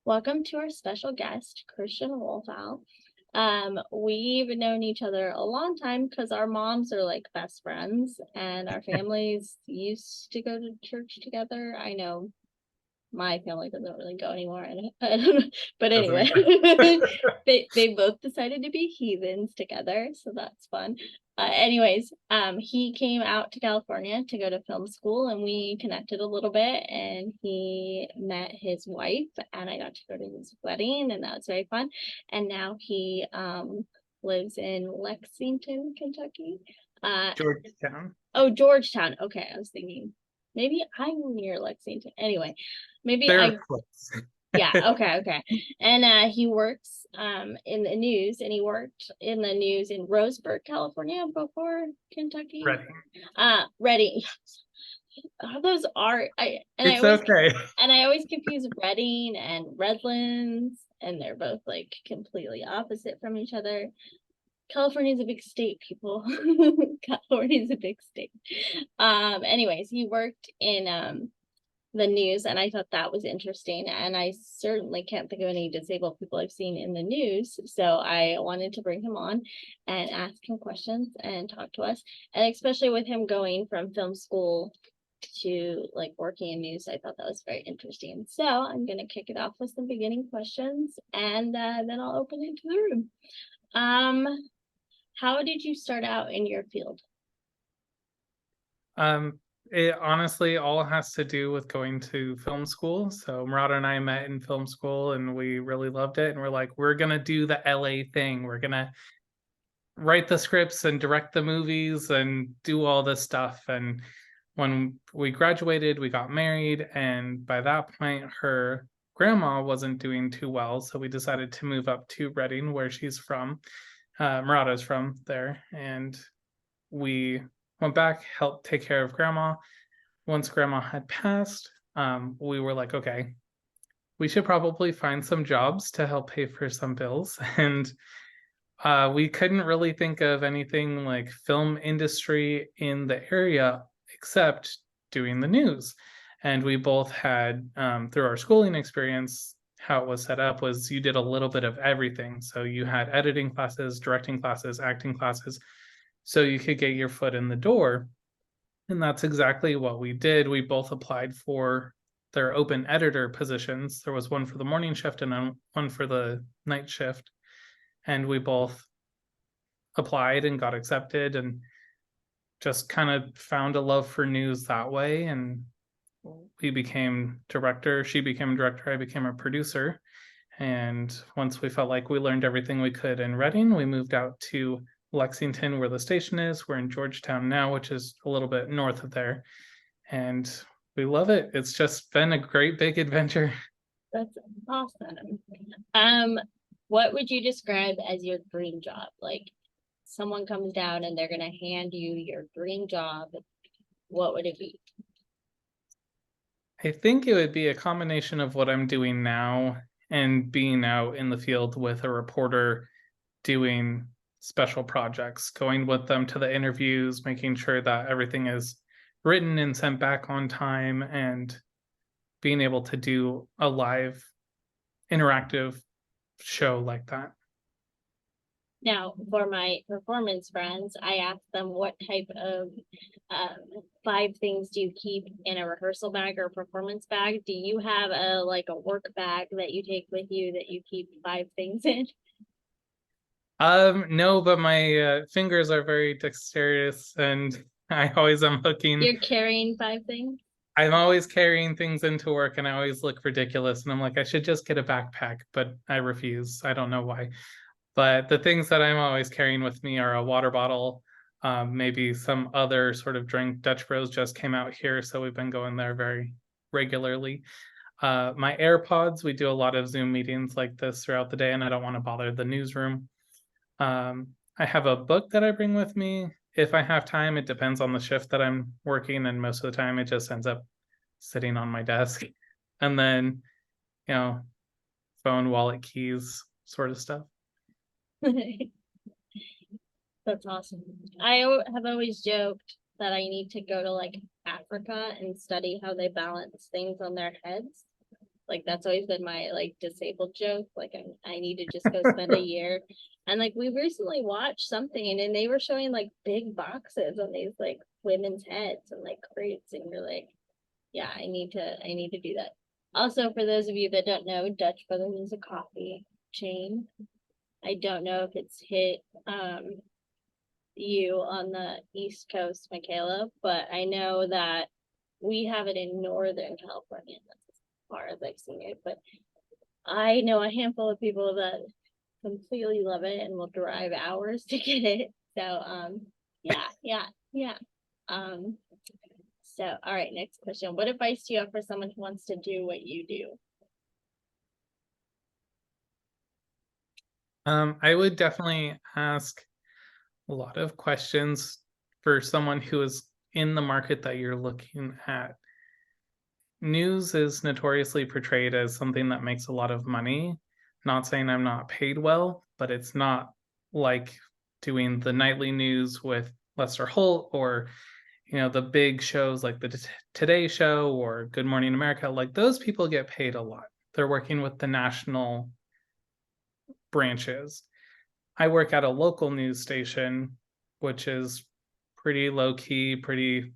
Welcome to our special guest, Christian Wohlfeil. We've known each other a long time because our moms are like best friends and our families used to go to church together. I know my family doesn't really go anymore, and I don't know, but Doesn't anyway, even. they both decided to be heathens together, so that's fun. Anyways, he came out to California to go to film school, and we connected a little bit, and he met his wife, and I got to go to his wedding, and that was very fun. And now he lives in Lexington, Kentucky. Georgetown. Oh, Georgetown. Okay, I was thinking maybe I'm near Lexington. Anyway, maybe They're I close. yeah, okay. And he works in the news, and he worked in the news in Roseburg, California before Kentucky. Ready. Reading. All those are It's okay. and I always confuse Reading and Redlands, and they're both like completely opposite from each other. California is a big state, people. California is a big state. Anyways, he worked in the news, and I thought that was interesting. And I certainly can't think of any disabled people I've seen in the news. So I wanted to bring him on and ask him questions and talk to us. And especially with him going from film school to like working in news, I thought that was very interesting. So I'm going to kick it off with some beginning questions, and then I'll open it to the room. How did you start out in your field? It honestly all has to do with going to film school. So Murata and I met in film school and we really loved it. And we're like, we're gonna do the LA thing. We're gonna write the scripts and direct the movies and do all this stuff. And when we graduated, we got married, and by that point, her grandma wasn't doing too well. So we decided to move up to Reading, where she's from. Murata's from there. And we went back, helped take care of grandma. Once grandma had passed, we were like, okay, we should probably find some jobs to help pay for some bills. And we couldn't really think of anything like film industry in the area except doing the news. And we both had, through our schooling experience, how it was set up was you did a little bit of everything. So you had editing classes, directing classes, acting classes, so you could get your foot in the door. And that's exactly what we did. We both applied for their open editor positions. There was one for the morning shift and one for the night shift. And we both applied and got accepted and just kind of found a love for news that way. And we became director. She became director. I became a producer. And once we felt like we learned everything we could in Reading, we moved out to Lexington, where the station is. We're in Georgetown now, which is a little bit north of there. And we love it. It's just been a great big adventure. That's awesome. Um, what would you describe as your dream job? Like someone comes down and they're gonna hand you your dream job, what would it be? I think it would be a combination of what I'm doing now and being out in the field with a reporter doing special projects, going with them to the interviews, making sure that everything is written and sent back on time, and being able to do a live interactive show like that. Now, for my performance friends, I asked them what type of five things do you keep in a rehearsal bag or performance bag? Do you have a like a work bag that you take with you that you keep five things in? No, but my fingers are very dexterous, and I always am hooking. You're carrying five things? I'm always carrying things into work, and I always look ridiculous. And I'm like, I should just get a backpack, but I refuse. I don't know why. But the things that I'm always carrying with me are a water bottle, maybe some other sort of drink. Dutch Bros just came out here, so we've been going there very regularly. My AirPods, we do a lot of Zoom meetings like this throughout the day, and I don't want to bother the newsroom. I have a book that I bring with me. If I have time, it depends on the shift that I'm working, and most of the time it just ends up sitting on my desk. And then, you know, phone, wallet, keys, sort of stuff. That's awesome. I have always joked that I need to go to like Africa and study how they balance things on their heads. Like that's always been my like disabled joke. Like I need to just go spend a year. And like we recently watched something and they were showing like big boxes on these like women's heads and like crates and you're like, yeah, I need to do that. Also, for those of you that don't know, Dutch Brothers is a coffee chain. I don't know if it's hit you on the East Coast, Michaela, but I know that we have it in Northern California. That's as far as I've seen it. But I know a handful of people that completely love it and will drive hours to get it. So yeah. Um so all right, next question. What advice do you have for someone who wants to do what you do? I would definitely ask a lot of questions for someone who is in the market that you're looking at. News is notoriously portrayed as something that makes a lot of money. Not saying I'm not paid well, but it's not like doing the nightly news with Lester Holt or the big shows like the Today Show or Good Morning America. Like those people get paid a lot. They're working with the national branches. I work at a local news station, which is pretty low key, pretty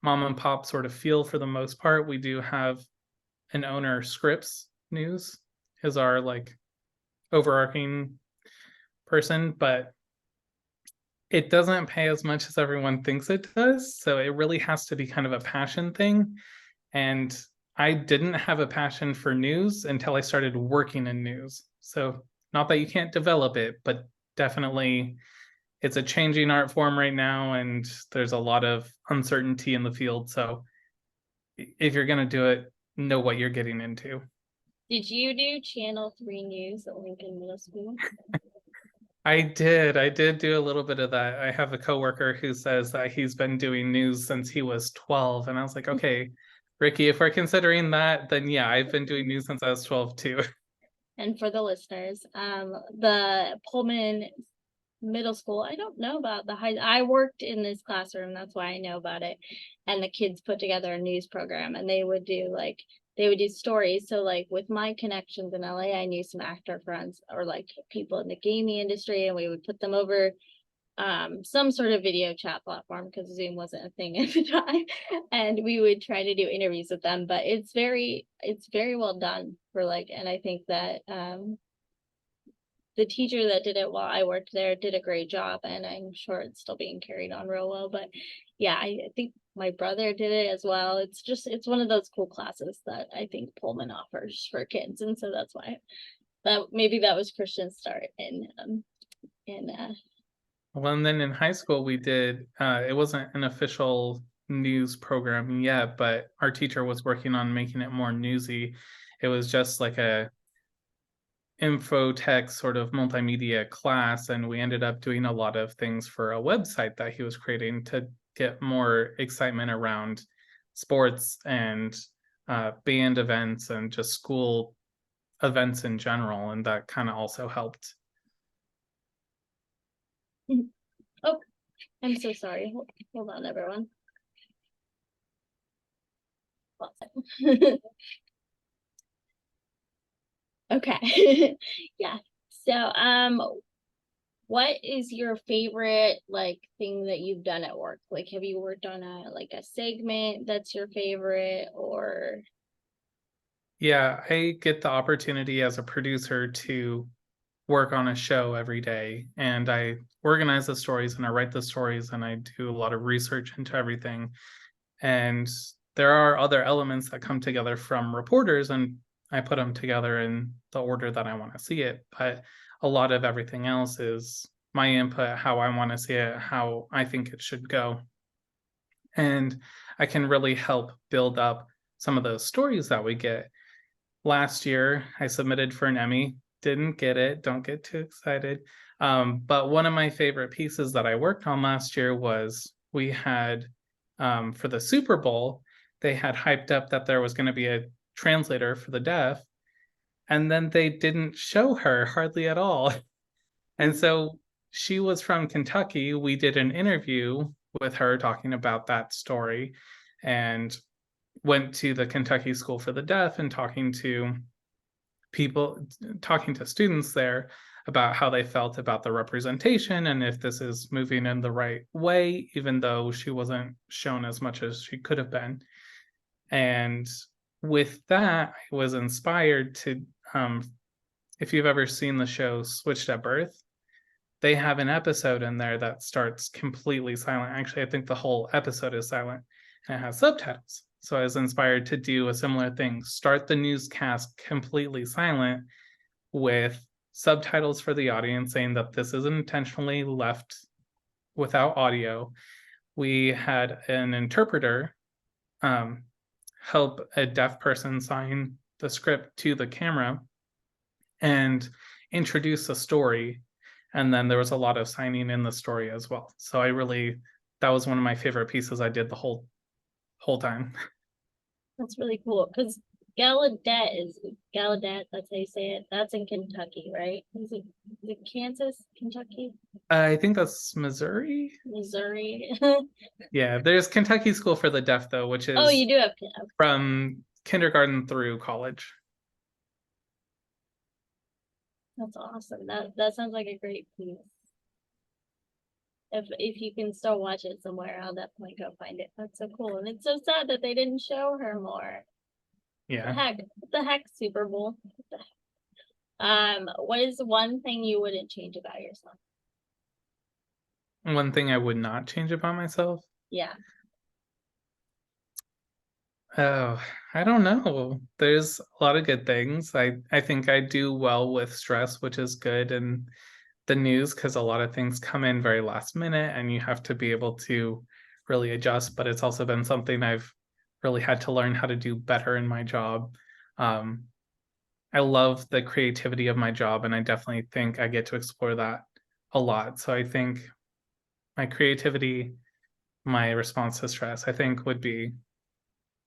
mom and pop sort of feel for the most part. We do have an owner. Scripps News is our like overarching person, but it doesn't pay as much as everyone thinks it does. So it really has to be kind of a passion thing. And I didn't have a passion for news until I started working in news. So not that you can't develop it, but definitely it's a changing art form right now and there's a lot of uncertainty in the field. So if you're going to do it, know what you're getting into. Did you do Channel 3 News at Lincoln Middle School? I did do a little bit of that. I have a coworker who says that he's been doing news since he was 12. And I was like, okay, Ricky, if we're considering that, then yeah, I've been doing news since I was 12 too. And for the listeners, the Pullman Middle School, I don't know about the high. I worked in this classroom, that's why I know about it. And the kids put together a news program and they would do stories. So like with my connections in LA, I knew some actor friends or like people in the gaming industry, and we would put them over some sort of video chat platform because Zoom wasn't a thing at the time, and we would try to do interviews with them. But it's very well done for like, and I think that the teacher that did it while I worked there did a great job, and I'm sure it's still being carried on real well. But yeah, I think my brother did it as well. It's one of those cool classes that I think Pullman offers for kids, and so that's why that was Christian's start in Well, and then in high school, we did, it wasn't an official news program yet, but our teacher was working on making it more newsy. It was just like a infotech sort of multimedia class, and we ended up doing a lot of things for a website that he was creating to get more excitement around sports and band events and just school events in general, and that kind of also helped. oh, I'm so sorry. Hold on, everyone. Okay. Yeah. So, what is your favorite like thing that you've done at work? Like, have you worked on a segment that's your favorite, or Yeah, I get the opportunity as a producer to work on a show every day, and I organize the stories and I write the stories and I do a lot of research into everything. And there are other elements that come together from reporters, and I put them together in the order that I want to see it. But a lot of everything else is my input, how I want to see it, how I think it should go. And I can really help build up some of those stories that we get. Last year, I submitted for an Emmy, didn't get it, don't get too excited. But one of my favorite pieces that I worked on last year was we had, for the Super Bowl, they had hyped up that there was going to be a translator for the deaf, and then they didn't show her hardly at all. And so she was from Kentucky. We did an interview with her talking about that story. And went to the Kentucky School for the Deaf and talking to students there about how they felt about the representation and if this is moving in the right way, even though she wasn't shown as much as she could have been. And with that, I was inspired to, if you've ever seen the show Switched at Birth, they have an episode in there that starts completely silent. Actually, I think the whole episode is silent and it has subtitles. So I was inspired to do a similar thing, start the newscast completely silent with subtitles for the audience saying that this is intentionally left without audio. We had an interpreter help a deaf person sign the script to the camera and introduce a story. And then there was a lot of signing in the story as well. So that was one of my favorite pieces I did the whole time. That's really cool because Gallaudet, that's how you say it. That's in Kentucky, right? Is it Kansas, Kentucky, I think that's Missouri. Missouri? Yeah, there's Kentucky School for the Deaf though, which Oh, is you do have from kindergarten through college. that's awesome. That sounds like a great piece. If you can still watch it somewhere, I'll definitely go find it. That's so cool. And it's so sad that they didn't show her more. Yeah. What the heck, Super Bowl? What the heck? What is one thing you wouldn't change about yourself? One thing I would not change about myself. Yeah. Oh, I don't know. There's a lot of good things. I think I do well with stress, which is good in the news because a lot of things come in very last minute and you have to be able to really adjust. But it's also been something I've really had to learn how to do better in my job. I love the creativity of my job, and I definitely think I get to explore that a lot. So I think my creativity, my response to stress, I think would be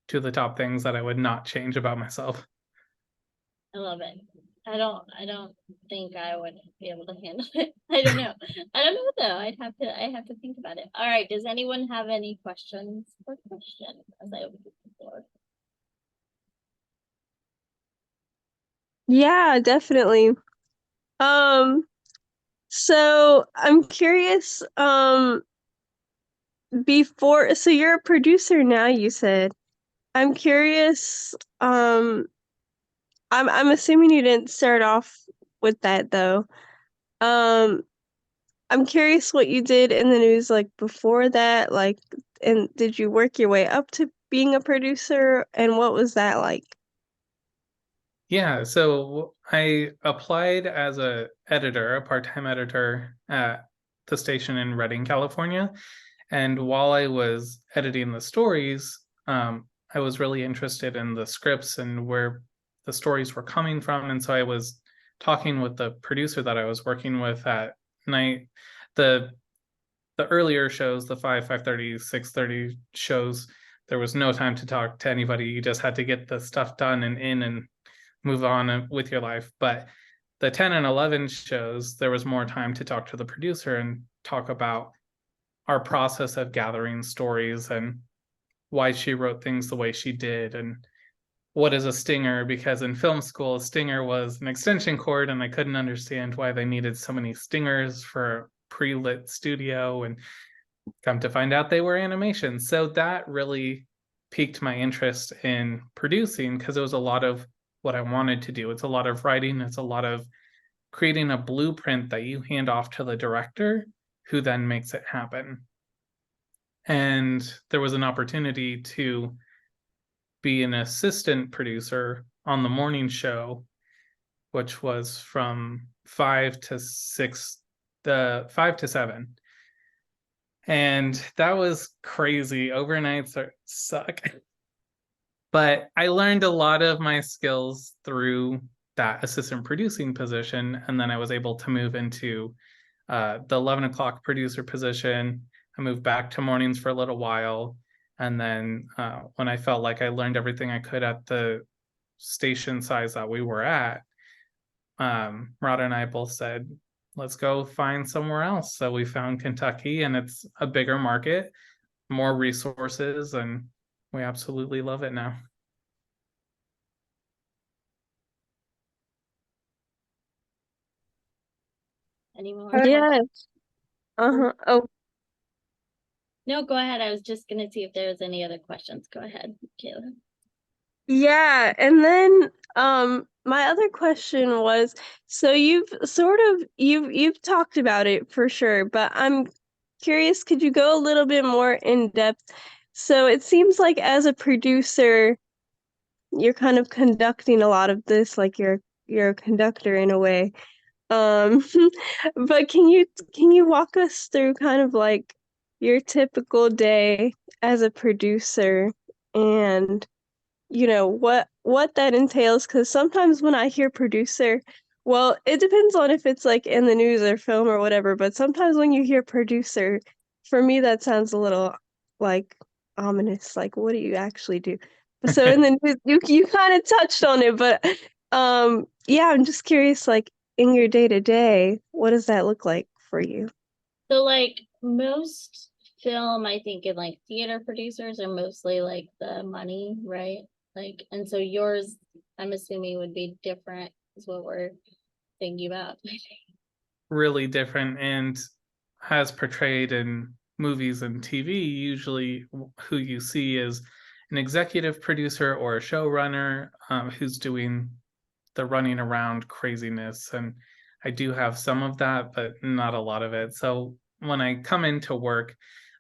two of the top things that I would not change about myself. I love it. I don't think I would be able to handle it. I don't know. I don't know though. I have to think about it. All right. Does anyone have any questions or questions as I open the floor? Yeah, definitely. So I'm curious, so you're a producer now, you said. I'm curious, I'm assuming you didn't start off with that though. Um, I'm curious what you did in the news like before that, like, and did you work your way up to being a producer, and what was that like? Yeah, so I applied as a part-time editor at the station in Redding, California. And while I was editing the stories, I was really interested in the scripts and where the stories were coming from. And so I was talking with the producer that I was working with at night. The earlier shows, the 5:30, 6:30 shows, there was no time to talk to anybody. You just had to get the stuff done and in and move on with your life. But the 10 and 11 shows, there was more time to talk to the producer and talk about our process of gathering stories and why she wrote things the way she did and what is a stinger, because in film school a stinger was an extension cord and I couldn't understand why they needed so many stingers for a pre-lit studio, and come to find out they were animations. So that really piqued my interest in producing because it was a lot of what I wanted to do. It's a lot of writing, it's a lot of creating a blueprint that you hand off to the director who then makes it happen. And there was an opportunity to be an assistant producer on the morning show, which was from 5 to 6, the 5 to 7. And that was crazy. Overnights suck. But I learned a lot of my skills through that assistant producing position. And then I was able to move into the 11 o'clock producer position. I moved back to mornings for a little while. And then when I felt like I learned everything I could at the station size that we were at, Rod and I both said, let's go find somewhere else. So we found Kentucky, and it's a bigger market, more resources, and we absolutely love it now. Any more? Yes. Oh, No, go ahead. I was just gonna see if there was any other questions. Go ahead, Kayla. yeah. And then my other question was, so you've talked about it for sure, but I'm curious, could you go a little bit more in depth? So it seems like as a producer, you're kind of conducting a lot of this, like you're a conductor in a way. Um, but can you walk us through kind of like your typical day as a producer and what that entails? Because sometimes when I hear producer, well, it depends on if it's like in the news or film or whatever, but sometimes when you hear producer, for me that sounds a little like ominous, like what do you actually do? So in the news you kind of touched on it, but yeah, I'm just curious, like in your day to day, what does that look like for you? So like most film, I think in like theater producers are mostly like the money, right? Like, and so yours, I'm assuming would be different is what we're thinking about. Really different, and as portrayed in movies and TV, usually who you see is an executive producer or a showrunner who's doing the running around craziness. And I do have some of that, but not a lot of it. So when I come into work,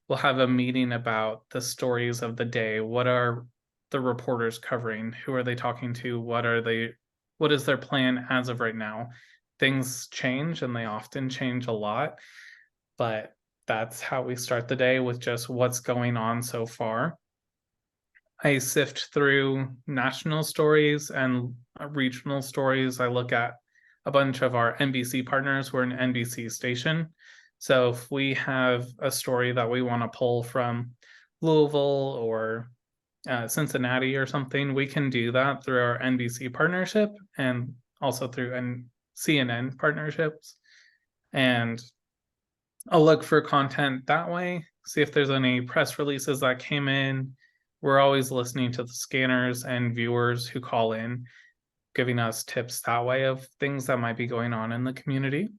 we'll have a meeting about the stories of the day. What are the reporters covering? Who are they talking to? What is their plan as of right now? Things change, and they often change a lot, but that's how we start the day, with just what's going on so far. I sift through national stories and regional stories. I look at a bunch of our NBC partners. We're an NBC station. So if we have a story that we want to pull from Louisville or Cincinnati or something, we can do that through our NBC partnership and also through CNN partnerships. And I'll look for content that way, see if there's any press releases that came in. We're always listening to the scanners and viewers who call in, giving us tips that way of things that might be going on in the community.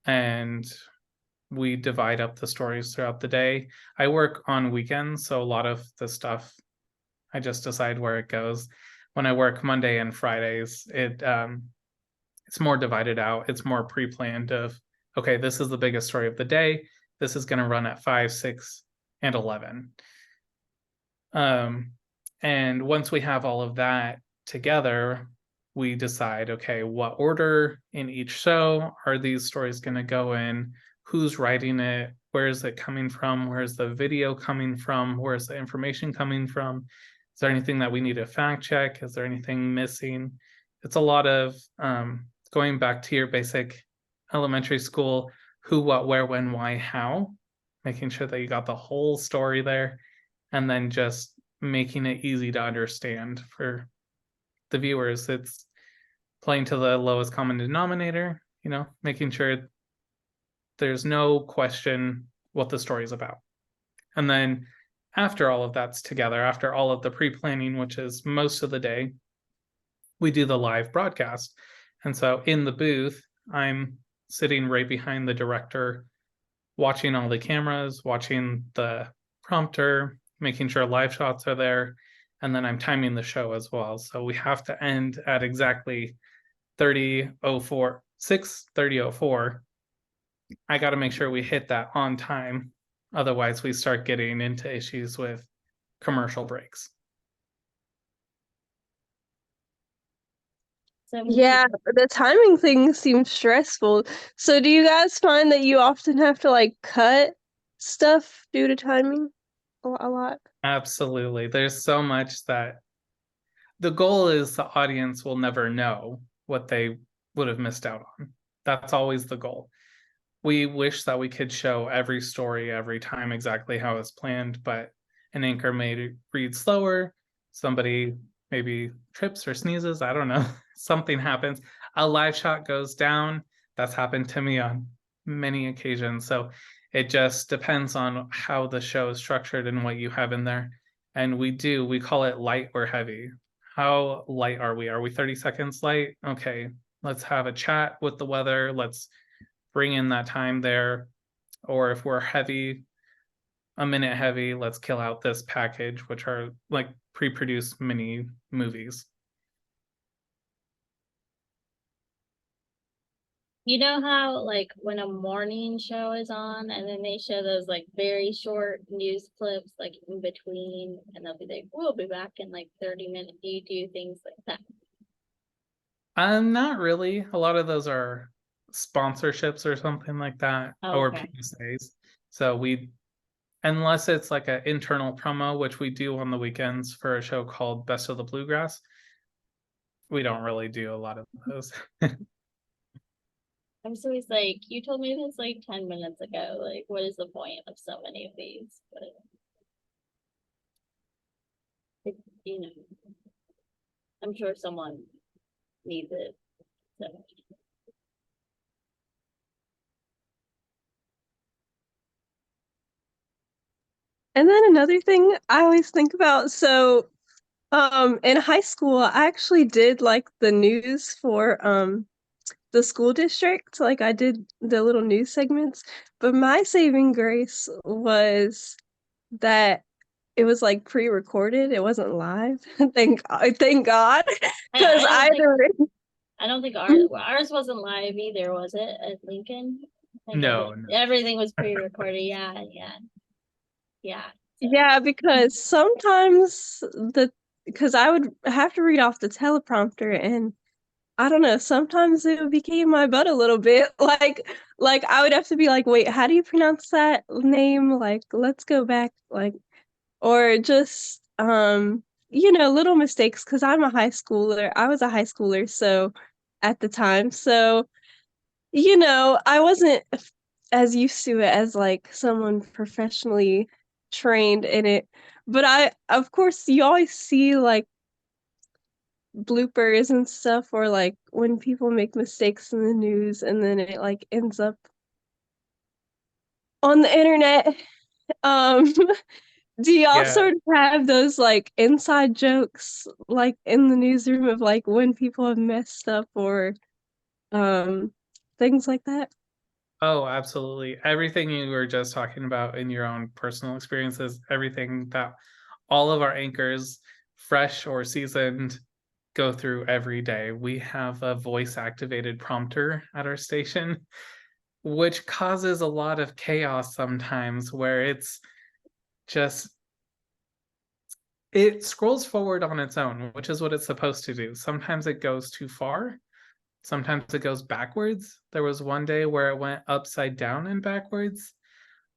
And we divide up the stories throughout the day. I work on weekends, so a lot of the stuff I just decide where it goes. When I work Monday and Fridays, it's more divided out. It's more pre-planned of, okay, this is the biggest story of the day. This is going to run at 5, 6, and 11. And once we have all of that together, we decide, okay, what order in each show are these stories going to go in? Who's writing it? Where is it coming from? Where's the video coming from? Where's the information coming from? Is there anything that we need to fact check? Is there anything missing? It's a lot of going back to your basic elementary school, who, what, where, when, why, how, making sure that you got the whole story there, and then just making it easy to understand for the viewers. It's playing to the lowest common denominator, making sure there's no question what the story is about. And then after all of that's together, after all of the pre-planning, which is most of the day, we do the live broadcast. And so in the booth, I'm sitting right behind the director, watching all the cameras, watching the prompter, making sure live shots are there. And then I'm timing the show as well. So we have to end at exactly 30:04, 6:30:04. I got to make sure we hit that on time. Otherwise, we start getting into issues with commercial breaks. Yeah, the timing thing seems stressful. So do you guys find that you often have to like cut stuff due to timing a lot? Absolutely. There's so much that the goal is the audience will never know what they would have missed out on. That's always the goal. We wish that we could show every story every time exactly how it's planned, but an anchor may read slower. Somebody maybe trips or sneezes. I don't know. Something happens. A live shot goes down. That's happened to me on many occasions. So it just depends on how the show is structured and what you have in there. And we call it light or heavy. How light are we? Are we 30 seconds light? Okay, let's have a chat with the weather. Let's bring in that time there. Or if we're heavy, a minute heavy, let's kill out this package, which are like pre-produced mini movies. You know how like when a morning show is on and then they show those like very short news clips like in between and they'll be like, we'll be back in like 30 minutes. Do you do things like that? Not really. A lot of those are sponsorships or something like that, Oh, or okay. PSAs. So we, unless it's like an internal promo, which we do on the weekends for a show called Best of the Bluegrass, we don't really do a lot of those. I'm so always like, you told me this like 10 minutes ago. Like, what is the point of so many of these? But it, you know, I'm sure someone needs it. So And then another thing I always think about, so in high school I actually did like the news for the school district. Like I did the little news segments, but my saving grace was that it was like pre-recorded. It wasn't live. Thank God, because I don't think Mm. ours wasn't live either, was it? At Lincoln, I think No, no. everything was pre-recorded. Yeah, yeah. So Yeah, because sometimes because I would have to read off the teleprompter, and I don't know, sometimes it would be kicking my butt a little bit. Like I would have to be like, wait, how do you pronounce that name? Like, let's go back, like, or just little mistakes, because I'm a high schooler. I was a high schooler, so at the time. So, I wasn't as used to it as like someone professionally trained in it. But of course, you always see like bloopers and stuff, or like when people make mistakes in the news and then it like ends up on the internet. Um, do y'all Yeah. sort of have those like inside jokes like in the newsroom of like when people have messed up or um things like that? Oh, absolutely. Everything you were just talking about in your own personal experiences, everything that all of our anchors, fresh or seasoned, go through every day. We have a voice activated prompter at our station, which causes a lot of chaos sometimes where it's just, it scrolls forward on its own, which is what it's supposed to do. Sometimes it goes too far. Sometimes it goes backwards. There was one day where it went upside down and backwards.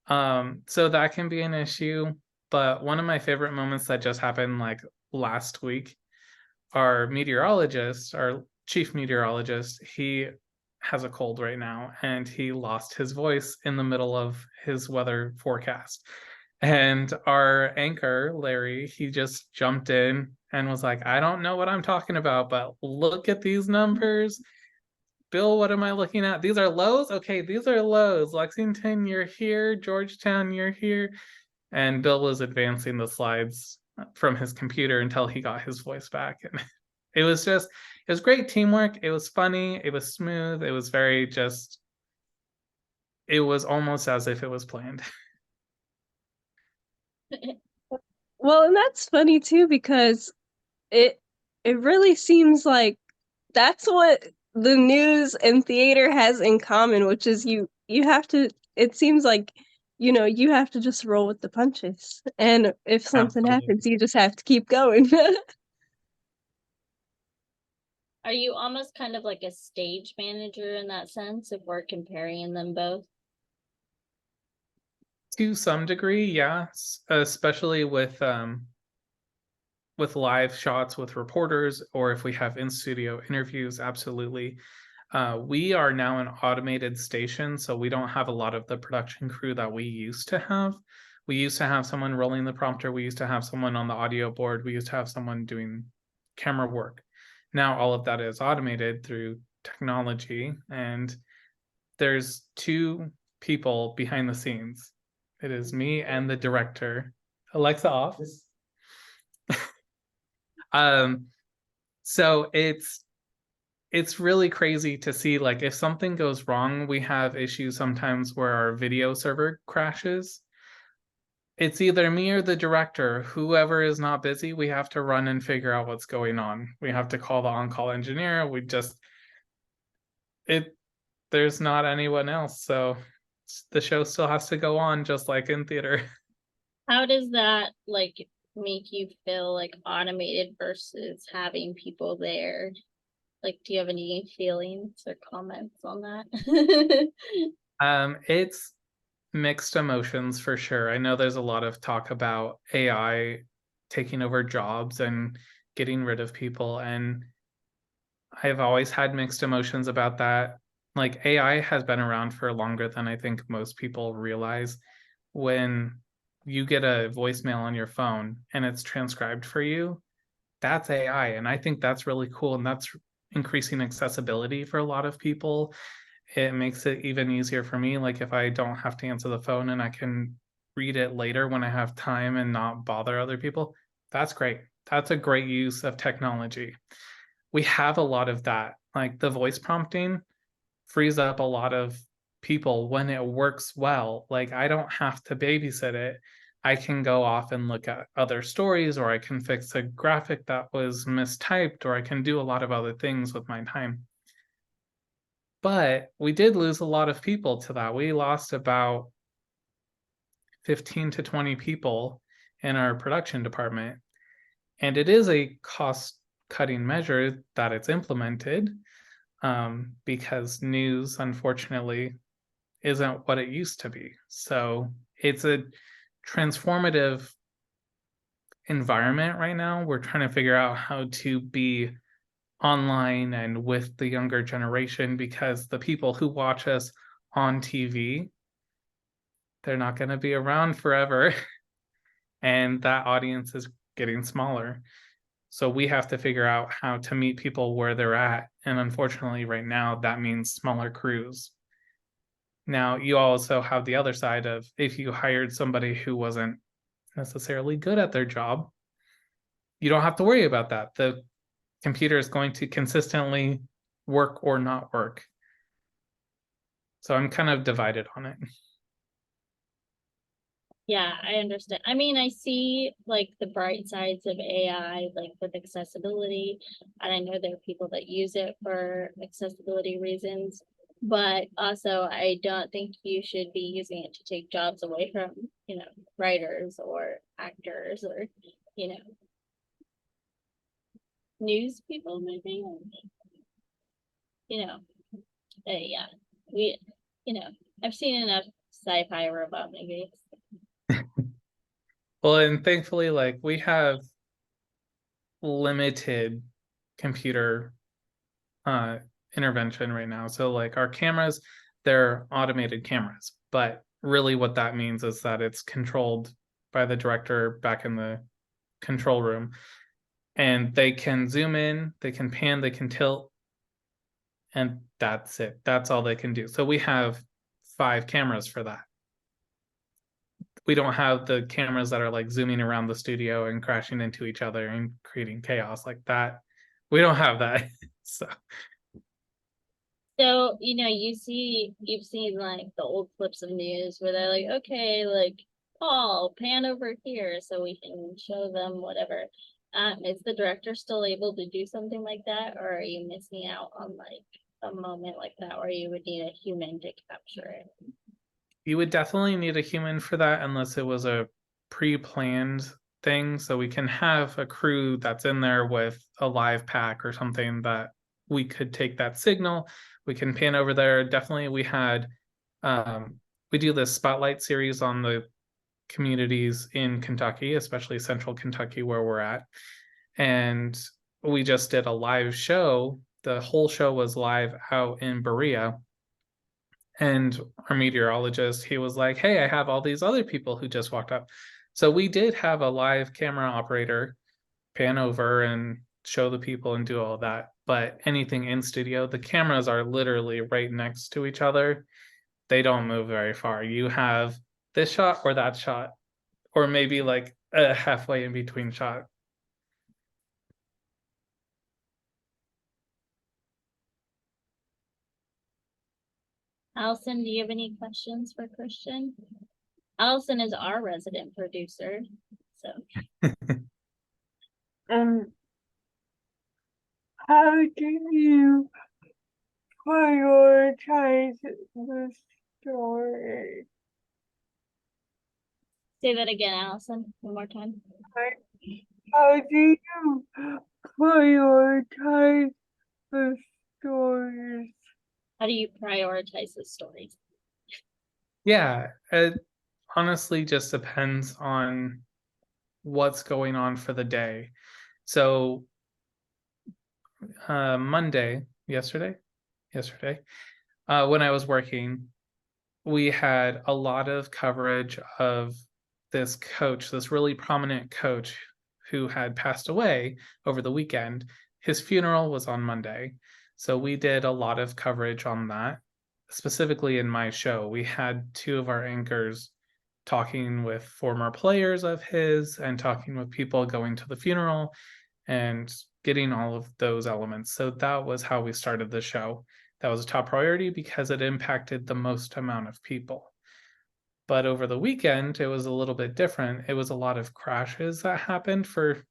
So that can be an issue. But one of my favorite moments that just happened like last week, our meteorologist, our chief meteorologist, he has a cold right now and he lost his voice in the middle of his weather forecast. And our anchor, Larry, he just jumped in and was like, I don't know what I'm talking about, but look at these numbers. Bill, what am I looking at? These are lows? Okay, these are lows. Lexington, you're here. Georgetown, you're here. And Bill was advancing the slides from his computer until he got his voice back. And it was great teamwork. It was funny. It was smooth. It was very just, it was almost as if it was planned. Well, and that's funny too, because it it really seems like that's what the news and theater has in common, which is you have to, it seems like, you have to just roll with the punches. And if something Absolutely. happens, you just have to keep going. are you almost kind of like a stage manager in that sense if we're comparing them both? To some degree, yeah. Especially with live shots with reporters, or if we have in studio interviews, absolutely. We are now an automated station, so we don't have a lot of the production crew that we used to have. We used to have someone rolling the prompter. We used to have someone on the audio board. We used to have someone doing camera work. Now all of that is automated through technology, and there's two people behind the scenes. It is me and the director. Alexa off. So it's really crazy to see, like, if something goes wrong, we have issues sometimes where our video server crashes. It's either me or the director, whoever is not busy, we have to run and figure out what's going on. We have to call the on-call engineer. There's not anyone else, so the show still has to go on just like in theater. How does that like make you feel like automated versus having people there? Like, do you have any feelings or comments on that? It's mixed emotions for sure. I know there's a lot of talk about AI taking over jobs and getting rid of people, and I've always had mixed emotions about that. Like, AI has been around for longer than I think most people realize. When you get a voicemail on your phone and it's transcribed for you, that's AI. And I think that's really cool. And that's increasing accessibility for a lot of people. It makes it even easier for me. Like, if I don't have to answer the phone and I can read it later when I have time and not bother other people, that's great. That's a great use of technology. We have a lot of that. Like, the voice prompting frees up a lot of people when it works well. Like, I don't have to babysit it. I can go off and look at other stories, or I can fix a graphic that was mistyped, or I can do a lot of other things with my time. But we did lose a lot of people to that. We lost about 15 to 20 people in our production department. And it is a cost cutting measure that it's implemented, because news, unfortunately, isn't what it used to be. So it's a transformative environment right now. We're trying to figure out how to be online and with the younger generation, because the people who watch us on TV, they're not going to be around forever. And that audience is getting smaller. So we have to figure out how to meet people where they're at. And unfortunately, right now, that means smaller crews. Now, you also have the other side of, if you hired somebody who wasn't necessarily good at their job, you don't have to worry about that. The computer is going to consistently work or not work. So I'm kind of divided on it. Yeah, I understand. I mean, I see like the bright sides of AI, like with accessibility, and I know there are people that use it for accessibility reasons, but also I don't think you should be using it to take jobs away from, writers or actors or, you know, news people maybe. You know, yeah, we, I've seen enough sci-fi robot movies. Well, and thankfully, like, we have limited computer intervention right now. So, like, our cameras, they're automated cameras, but really what that means is that it's controlled by the director back in the control room, and they can zoom in, they can pan, they can tilt, and that's it. That's all they can do. So we have 5 cameras for that. We don't have the cameras that are like zooming around the studio and crashing into each other and creating chaos like that. We don't have that. So, you've seen like the old clips of news where they're like, okay, like, Paul, pan over here so we can show them whatever. Is the director still able to do something like that, or are you missing out on like a moment like that where you would need a human to capture it? You would definitely need a human for that, unless it was a pre-planned thing. So we can have a crew that's in there with a live pack or something that we could take that signal. We can pan over there. Definitely, we do this spotlight series on the communities in Kentucky, especially central Kentucky where we're at. And we just did a live show. The whole show was live out in Berea. And our meteorologist, he was like, hey, I have all these other people who just walked up. So we did have a live camera operator pan over and show the people and do all that. But anything in studio, the cameras are literally right next to each other. They don't move very far. You have this shot or that shot, or maybe like a halfway in between shot. Allison, do you have any questions for Christian? Allison is our resident producer, so. How do you prioritize the story? Say that again, Allison, one more time. How do you prioritize the stories? How do you prioritize the stories? Yeah, it honestly just depends on what's going on for the day. So yesterday, when I was working, we had a lot of coverage of this coach, this really prominent coach who had passed away over the weekend. His funeral was on Monday. So we did a lot of coverage on that. Specifically in my show, we had two of our anchors talking with former players of his and talking with people going to the funeral and getting all of those elements. So that was how we started the show. That was a top priority because it impacted the most amount of people. But over the weekend, it was a little bit different. It was a lot of crashes that happened for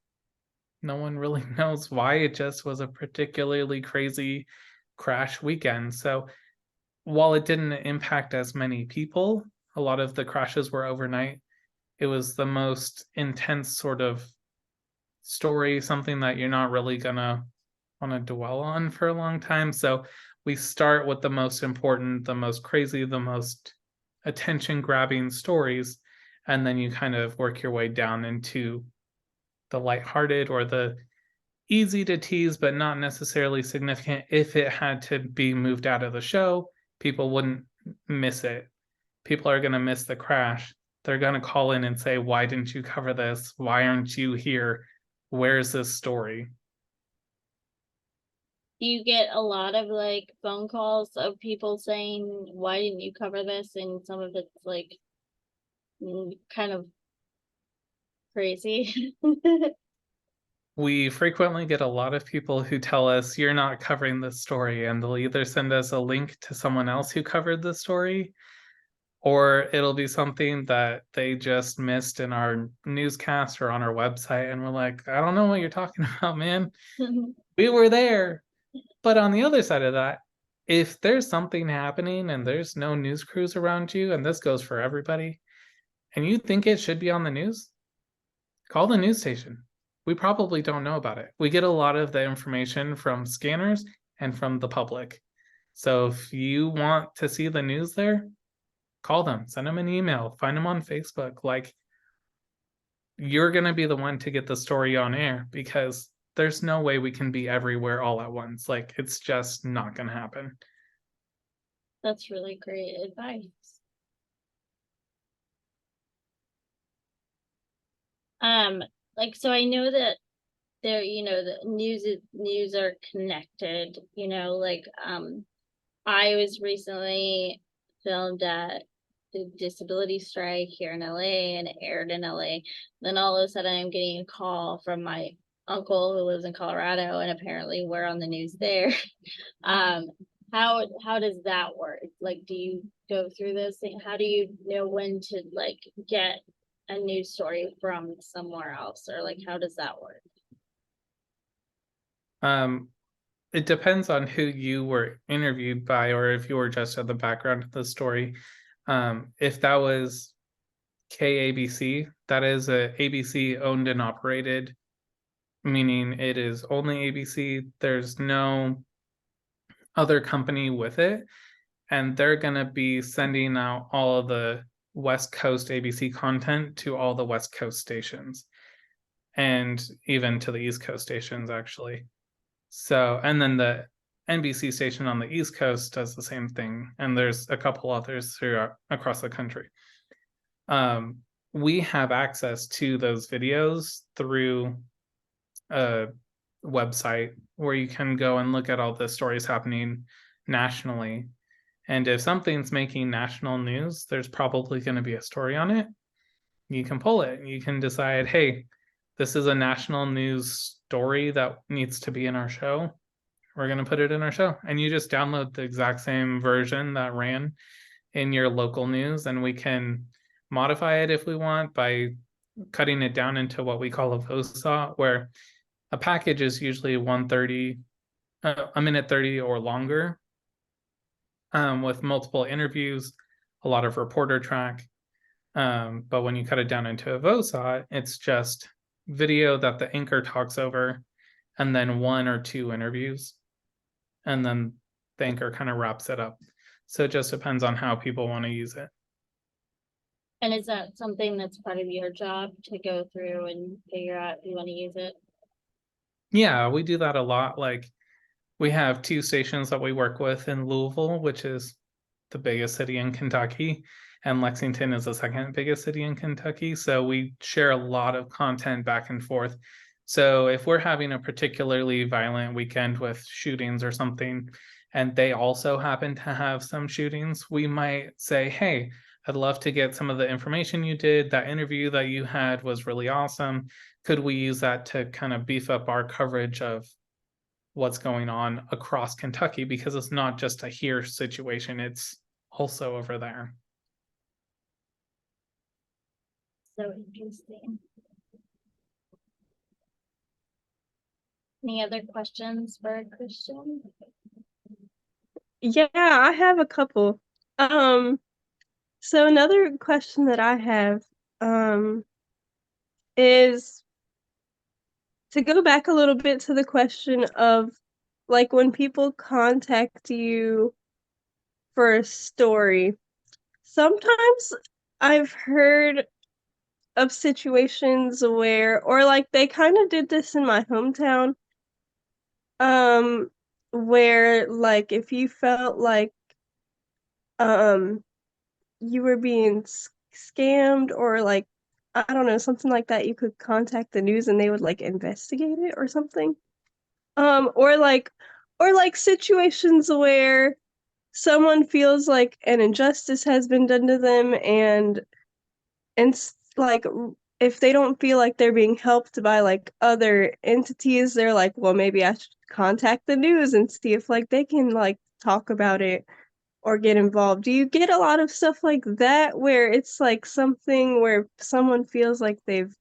no one really knows why. It just was a particularly crazy crash weekend. So while it didn't impact as many people, a lot of the crashes were overnight. It was the most intense sort of story, something that you're not really gonna want to dwell on for a long time. So we start with the most important, the most crazy, the most attention grabbing stories, and then you kind of work your way down into the lighthearted or the easy to tease, but not necessarily significant. If it had to be moved out of the show, people wouldn't miss it. People are going to miss the crash. They're going to call in and say, why didn't you cover this? Why aren't you here? Where's this story? Do you get a lot of like phone calls of people saying, why didn't you cover this? And some of it's like kind of crazy. We frequently get a lot of people who tell us you're not covering this story, and they'll either send us a link to someone else who covered the story, or it'll be something that they just missed in our newscast or on our website. And we're like, I don't know what you're talking about, man. We were there. But on the other side of that, if there's something happening and there's no news crews around you, and this goes for everybody, and you think it should be on the news, call the news station. We probably don't know about it. We get a lot of the information from scanners and from the public. So if you want to see the news there, call them, send them an email, find them on Facebook. Like, you're going to be the one to get the story on air because there's no way we can be everywhere all at once. Like, it's just not going to happen. That's really great advice. Like, so I know that there, the news are connected, like, I was recently filmed at the disability strike here in LA and it aired in LA. Then all of a sudden I'm getting a call from my uncle who lives in Colorado and apparently we're on the news there. How does that work? Like, do you go through those things? How do you know when to like get a news story from somewhere else, or like how does that work? It depends on who you were interviewed by or if you were just at the background of the story. If that was KABC, that is a ABC owned and operated, meaning it is only ABC. There's no other company with it, and they're going to be sending out all of the West Coast ABC content to all the West Coast stations and even to the East Coast stations, actually. So, and then the NBC station on the East Coast does the same thing, and there's a couple others across the country. We have access to those videos through a website where you can go and look at all the stories happening nationally. And if something's making national news, there's probably going to be a story on it. You can pull it. You can decide, hey, this is a national news story that needs to be in our show. we're going to put it in our show. And you just download the exact same version that ran in your local news, and we can modify it if we want by cutting it down into what we call a vosa, where a package is usually 130, a minute 30 or longer, with multiple interviews, a lot of reporter track. But when you cut it down into a vosa, it's just video that the anchor talks over, and then 1 or 2 interviews, and then the anchor kind of wraps it up. So it just depends on how people want to use it. And is that something that's part of your job to go through and figure out if you want to use it? Yeah, we do that a lot. Like, we have 2 stations that we work with in Louisville, which is the biggest city in Kentucky, and Lexington is the second biggest city in Kentucky. So we share a lot of content back and forth. So if we're having a particularly violent weekend with shootings or something, and they also happen to have some shootings, we might say, hey, I'd love to get some of the information you did. That interview that you had was really awesome. Could we use that to kind of beef up our coverage of what's going on across Kentucky? Because it's not just a here situation, it's also over there. So interesting. Any other questions for Christian? Yeah, I have a couple. So another question that I have is to go back a little bit to the question of, like, when people contact you for a story, sometimes I've heard of situations where, or like they kind of did this in my hometown, where like if you felt like you were being scammed, or like, I don't know, something like that, you could contact the news and they would like investigate it or something. Or like situations where someone feels like an injustice has been done to them, and like if they don't feel like they're being helped by like other entities, they're like, well, maybe I should contact the news and see if like they can like talk about it or get involved. Do you get a lot of stuff like that where it's like something where someone feels like they've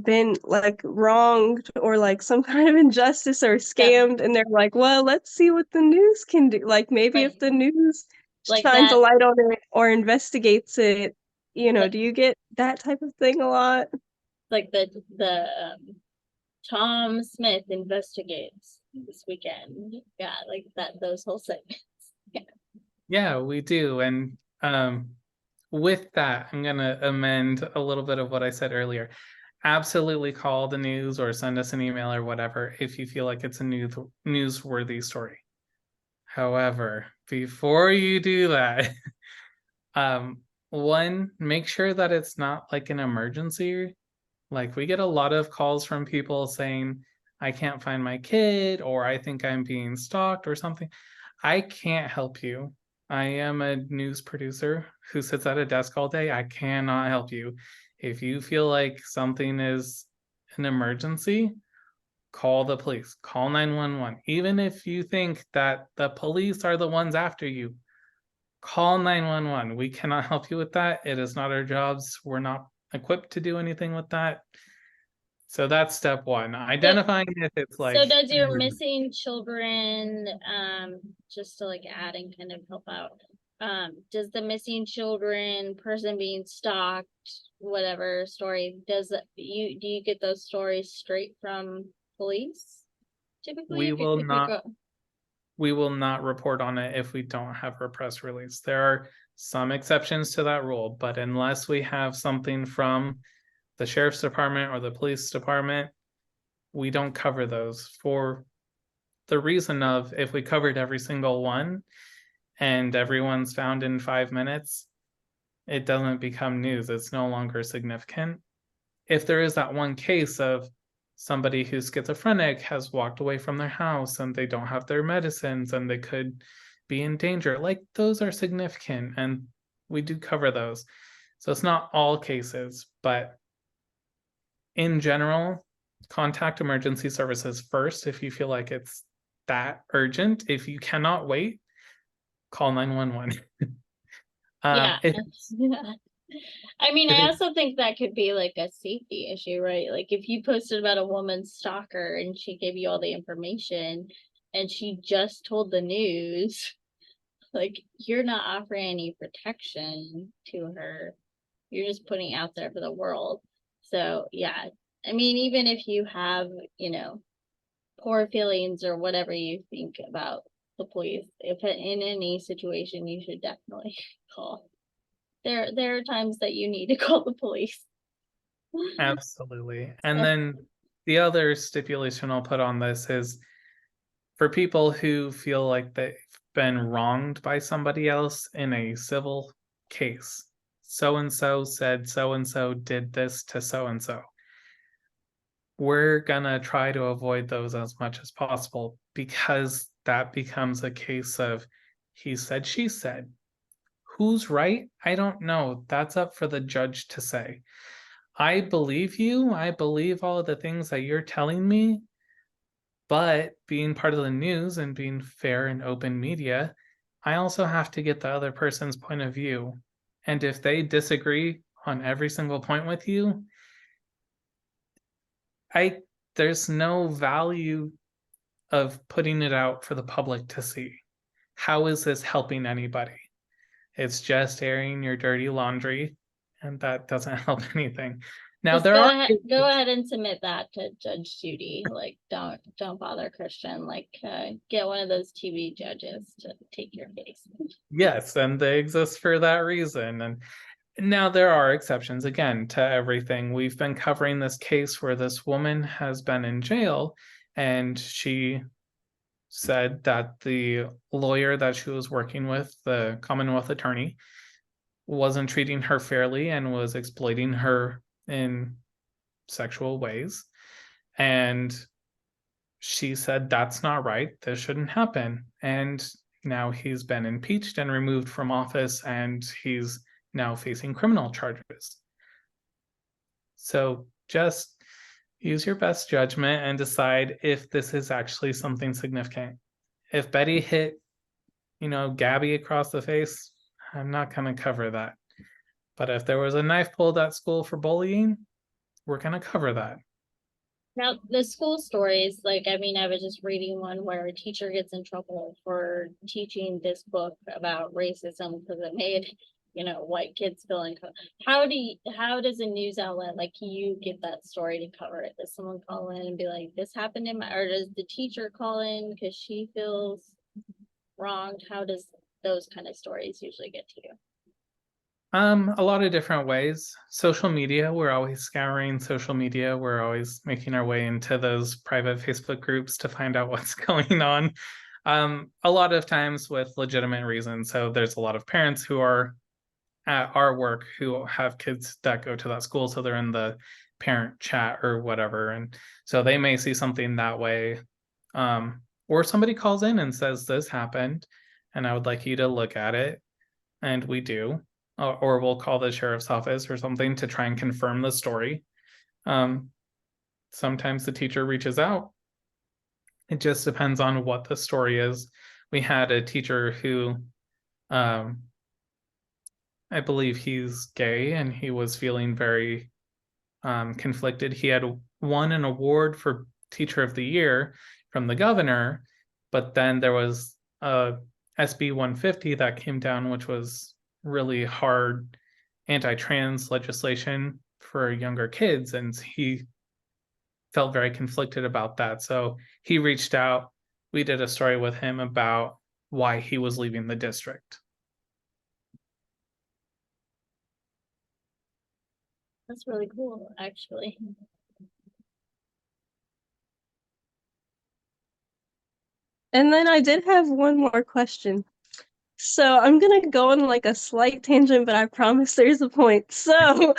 been like wronged or like some kind of injustice or scammed, and they're like, well, let's see what the news can do, like maybe Like- if the news like shines a that- light on it or investigates it, Like- do you get that type of thing a lot? Like the Tom Smith investigates this weekend. Yeah, like that, those whole segments. Yeah, we do. And with that, I'm going to amend a little bit of what I said earlier. Absolutely call the news or send us an email or whatever if you feel like it's a newsworthy story. However, before you do that, one, make sure that it's not like an emergency. Like, we get a lot of calls from people saying, I can't find my kid, or I think I'm being stalked or something. I can't help you. I am a news producer who sits at a desk all day. I cannot help you. If you feel like something is an emergency, call the police, call 911. Even if you think that the police are the ones after you, call 911. We cannot help you with that. It is not our jobs. We're not equipped to do anything with that. So that's step one. Identifying if it's like. So does your missing children, just to like add and kind of help out, does the missing children, person being stalked, whatever story, do you get those stories straight from police typically? We will not report on it if we don't have a press release. There are some exceptions to that rule, but unless we have something from the sheriff's department or the police department, we don't cover those, for the reason of, if we covered every single one and everyone's found in 5 minutes, it doesn't become news. It's no longer significant. If there is that one case of somebody who's schizophrenic has walked away from their house and they don't have their medicines and they could be in danger, like, those are significant, and we do cover those. So it's not all cases, but in general, contact emergency services first if you feel like it's that urgent. If you cannot wait, call 911. Yeah. If Yeah. I mean, if I it, also think that could be like a safety issue, right? Like if you posted about a woman stalker and she gave you all the information and she just told the news, like you're not offering any protection to her. You're just putting it out there for the world. So yeah, I mean, even if you have, poor feelings or whatever you think about the police, if in any situation, you should definitely call. There are times that you need to call the police. absolutely. And then the other stipulation I'll put on this is for people who feel like they've been wronged by somebody else in a civil case. So and so said so and so did this to so and so. We're gonna try to avoid those as much as possible because that becomes a case of he said, she said. Who's right? I don't know. That's up for the judge to say. I believe you. I believe all of the things that you're telling me. But being part of the news and being fair and open media, I also have to get the other person's point of view. And if they disagree on every single point with you, there's no value of putting it out for the public to see. How is this helping anybody? It's just airing your dirty laundry, and that doesn't help anything. Now Just there are go ahead and submit that to Judge Judy. Like, don't bother Christian. Like, get one of those TV judges to take your case. yes, and they exist for that reason. And now there are exceptions again to everything. We've been covering this case where this woman has been in jail, and she said that the lawyer that she was working with, the Commonwealth attorney, wasn't treating her fairly and was exploiting her in sexual ways. And she said, that's not right. This shouldn't happen. And now he's been impeached and removed from office, and he's now facing criminal charges. So just use your best judgment and decide if this is actually something significant. If Betty hit, Gabby across the face, I'm not going to cover that. But if there was a knife pulled at school for bullying, we're going to cover that. Now, the school stories, like, I mean, I was just reading one where a teacher gets in trouble for teaching this book about racism because it made, white kids feel uncomfortable. How does a news outlet like you get that story to cover it? Does someone call in and be like, this happened or does the teacher call in because she feels wronged? How does those kind of stories usually get to you? A lot of different ways. Social media, we're always scouring social media. We're always making our way into those private Facebook groups to find out what's going on. A lot of times with legitimate reasons. So there's a lot of parents who are at our work who have kids that go to that school. So they're in the parent chat or whatever. And so they may see something that way. Or somebody calls in and says, this happened, and I would like you to look at it. And we do. Or we'll call the sheriff's office or something to try and confirm the story. Sometimes the teacher reaches out. It just depends on what the story is. We had a teacher who, I believe he's gay, and he was feeling very conflicted. He had won an award for Teacher of the Year from the governor, but then there was a SB 150 that came down, which was really hard anti-trans legislation for younger kids, and he felt very conflicted about that. So he reached out. We did a story with him about why he was leaving the district. That's really cool, actually. And then I did have one more question. So I'm gonna go on like a slight tangent, but I promise there's a point. So,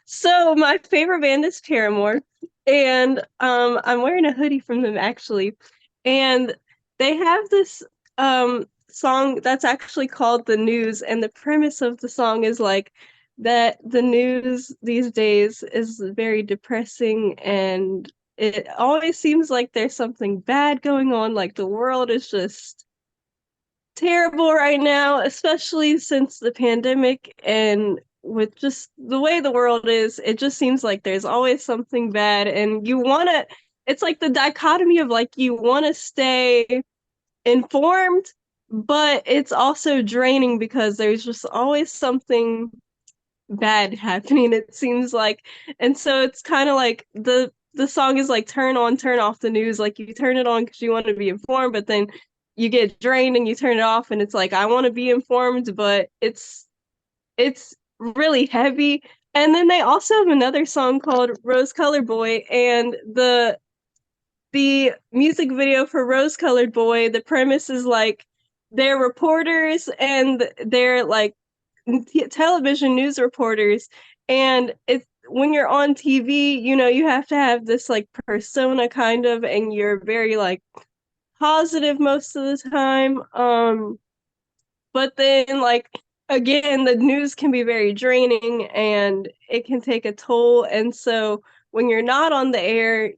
so my favorite band is Paramore, and I'm wearing a hoodie from them actually, and they have this song that's actually called "The News," and the premise of the song is like that the news these days is very depressing, and it always seems like there's something bad going on, like the world is just terrible right now, especially since the pandemic. And with just the way the world is, it just seems like there's always something bad, and it's like the dichotomy of like you want to stay informed, but it's also draining because there's just always something bad happening, it seems like. And so it's kind of like the song is like turn on, turn off the news. Like you turn it on because you want to be informed, but then you get drained and you turn it off and it's like I want to be informed, but it's really heavy. And then they also have another song called Rose Colored Boy, and the music video for Rose Colored Boy, the premise is like they're reporters and they're like television news reporters, and it's when you're on TV, you have to have this like persona kind of, and you're very like positive most of the time. But then like again, the news can be very draining and it can take a toll. And so when you're not on the air,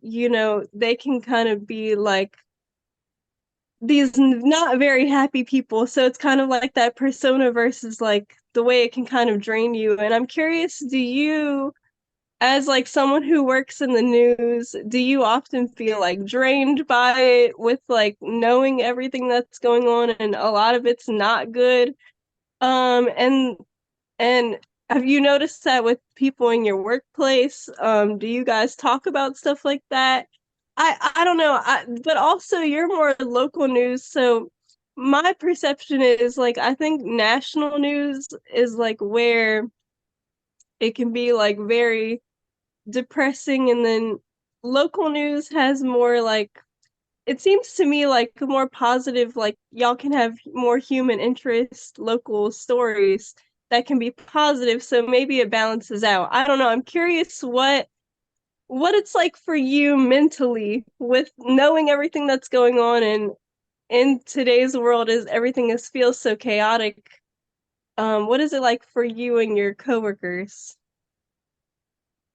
they can kind of be like these not very happy people. So it's kind of like that persona versus like the way it can kind of drain you. And I'm curious, do you, as like someone who works in the news, do you often feel like drained by it with like knowing everything that's going on and a lot of it's not good? And have you noticed that with people in your workplace? Do you guys talk about stuff like that? I don't know. But also you're more local news, so my perception is like I think national news is like where it can be like very depressing, and then local news has more like it seems to me like more positive, like y'all can have more human interest, local stories that can be positive, so maybe it balances out. I don't know. I'm curious what it's like for you mentally with knowing everything that's going on, and in today's world is everything is feels so chaotic. What is it like for you and your coworkers?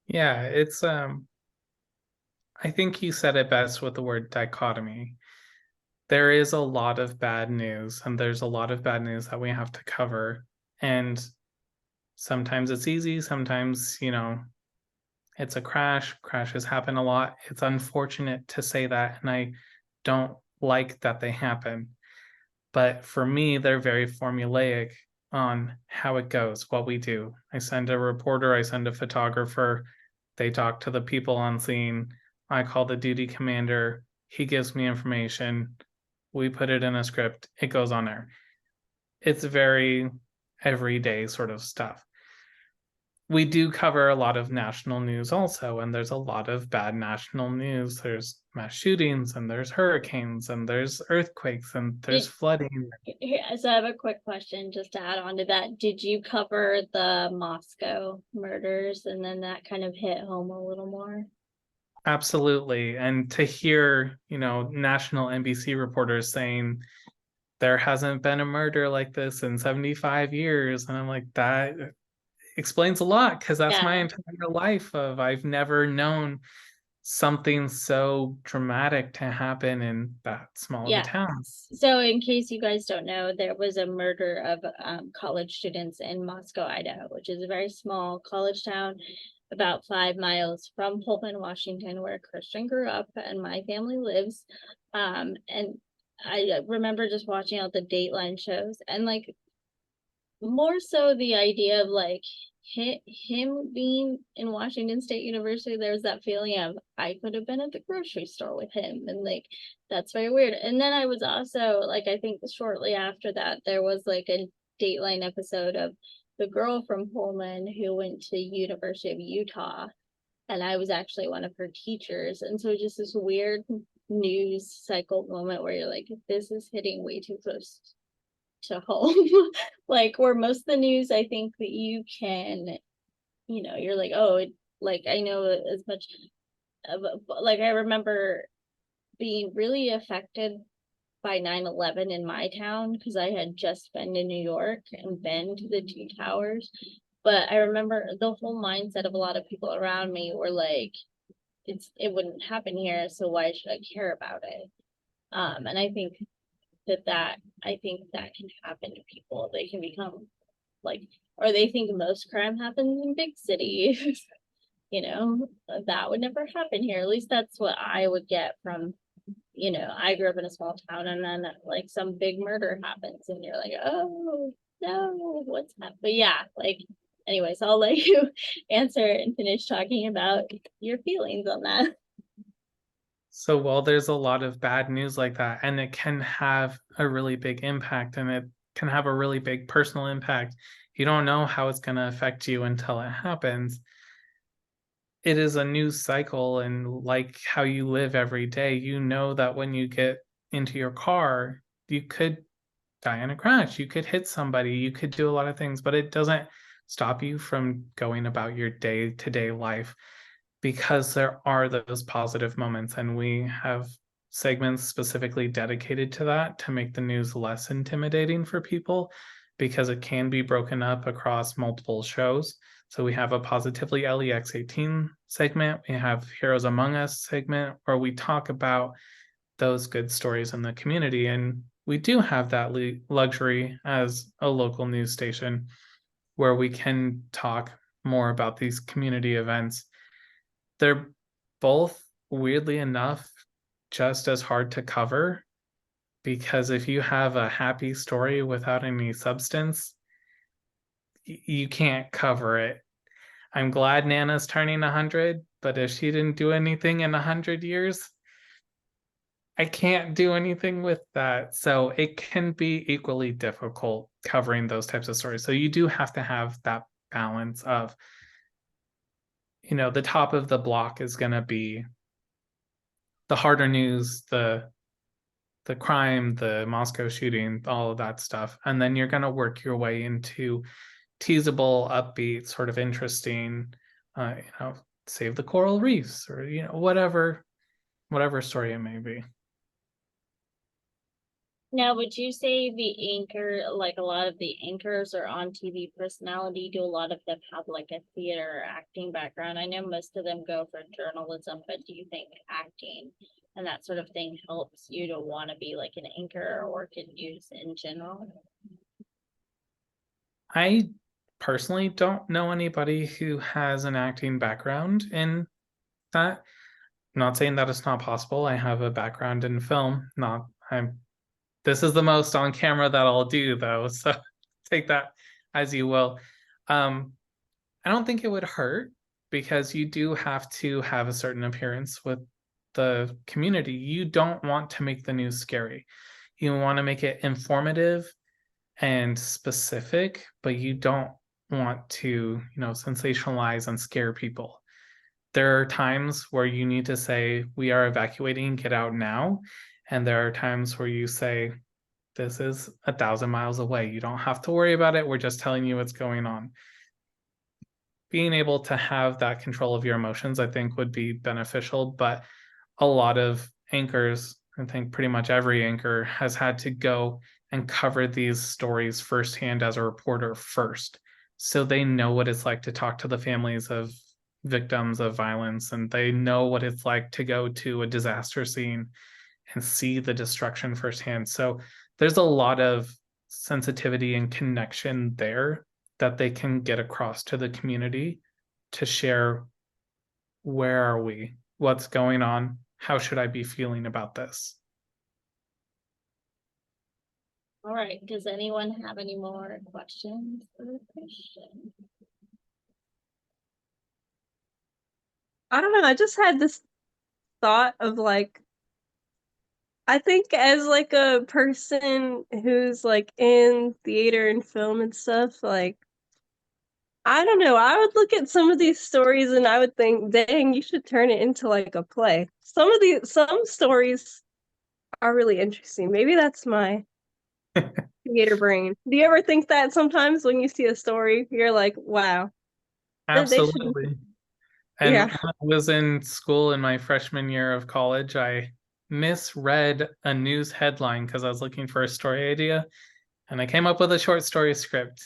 Yeah, it's I think you said it best with the word dichotomy. There is a lot of bad news, and there's a lot of bad news that we have to cover. And sometimes it's easy, sometimes, it's a crash. Crashes happen a lot. It's unfortunate to say that, and I don't like that they happen. But for me, they're very formulaic on how it goes, what we do. I send a reporter, I send a photographer, they talk to the people on scene. I call the duty commander, he gives me information, we put it in a script, it goes on air. It's very everyday sort of stuff. We do cover a lot of national news also, and there's a lot of bad national news. There's mass shootings, and there's hurricanes, and there's earthquakes, and there's flooding. So I have a quick question just to add on to that. Did you cover the Moscow murders, and then that kind of hit home a little more? Absolutely. And to hear, national NBC reporters saying there hasn't been a murder like this in 75 years. And I'm like, that explains a lot, because that's my Yeah. entire life of I've never known something so dramatic to happen in that small of a Yeah. town. So in case you guys don't know, there was a murder of college students in Moscow, Idaho, which is a very small college town about 5 miles from Pullman, Washington, where Christian grew up and my family lives. And I remember just watching all the Dateline shows, and like more so the idea of like him being in Washington State University, there's that feeling of I could have been at the grocery store with him, and like that's very weird. And then I was also like, I think shortly after that there was like a Dateline episode of the girl from Pullman who went to University of Utah, and I was actually one of her teachers. And so just this weird news cycle moment where you're like, this is hitting way too close to home. Like where most of the news, I think that you can, you're like, oh, like I know as much of, like I remember being really affected by 9/11 in my town because I had just been to New York and been to the two towers. But I remember the whole mindset of a lot of people around me were like, it wouldn't happen here, so why should I care about it? And I think that can happen to people. They can become like, or they think most crime happens in big cities. That would never happen here. At least that's what I would get from, I grew up in a small town, and then like some big murder happens and you're like, oh no, what's happening? But yeah, like, anyways, I'll let you answer and finish talking about your feelings on that. So while there's a lot of bad news like that, and it can have a really big impact and it can have a really big personal impact, you don't know how it's going to affect you until it happens. It is a news cycle, and like how you live every day, you know that when you get into your car, you could die in a crash, you could hit somebody, you could do a lot of things, but it doesn't stop you from going about your day-to-day life, because there are those positive moments, and we have segments specifically dedicated to that to make the news less intimidating for people, because it can be broken up across multiple shows. So we have a Positively LEX18 segment, we have Heroes Among Us segment, where we talk about those good stories in the community. And we do have that luxury as a local news station where we can talk more about these community events. They're both, weirdly enough, just as hard to cover, because if you have a happy story without any substance, you can't cover it. I'm glad Nana's turning 100, but if she didn't do anything in 100 years, I can't do anything with that. So it can be equally difficult covering those types of stories. So you do have to have that balance of, the top of the block is going to be the harder news, the crime, the Moscow shooting, all of that stuff. And then you're going to work your way into teasable, upbeat, sort of interesting, save the coral reefs, or, whatever story it may be. Now, would you say the anchor, like a lot of the anchors or on TV personality, do a lot of them have like a theater or acting background? I know most of them go for journalism, but do you think acting and that sort of thing helps you to want to be like an anchor or work in news in general? I personally don't know anybody who has an acting background in that. I'm not saying that it's not possible. I have a background in film. This is the most on camera that I'll do, though, so take that as you will. I don't think it would hurt, because you do have to have a certain appearance with the community. You don't want to make the news scary. You want to make it informative and specific, but you don't want to, sensationalize and scare people. There are times where you need to say, we are evacuating, get out now. And there are times where you say, this is 1,000 miles away. You don't have to worry about it. We're just telling you what's going on. Being able to have that control of your emotions, I think, would be beneficial. But a lot of anchors, I think pretty much every anchor, has had to go and cover these stories firsthand as a reporter first. So they know what it's like to talk to the families of victims of violence, and they know what it's like to go to a disaster scene and see the destruction firsthand. So there's a lot of sensitivity and connection there that they can get across to the community to share, where are we? What's going on? How should I be feeling about this? All right. Does anyone have any more questions for Christian? I don't know. I just had this thought of like, I think as like a person who's like in theater and film and stuff, like, I don't know, I would look at some of these stories and I would think, dang, you should turn it into like a play. Some stories are really interesting. Maybe that's my theater brain. Do you ever think that sometimes when you see a story, you're like, wow, they should, Absolutely. And yeah. when I was in school in my freshman year of college, I misread a news headline because I was looking for a story idea, and I came up with a short story script.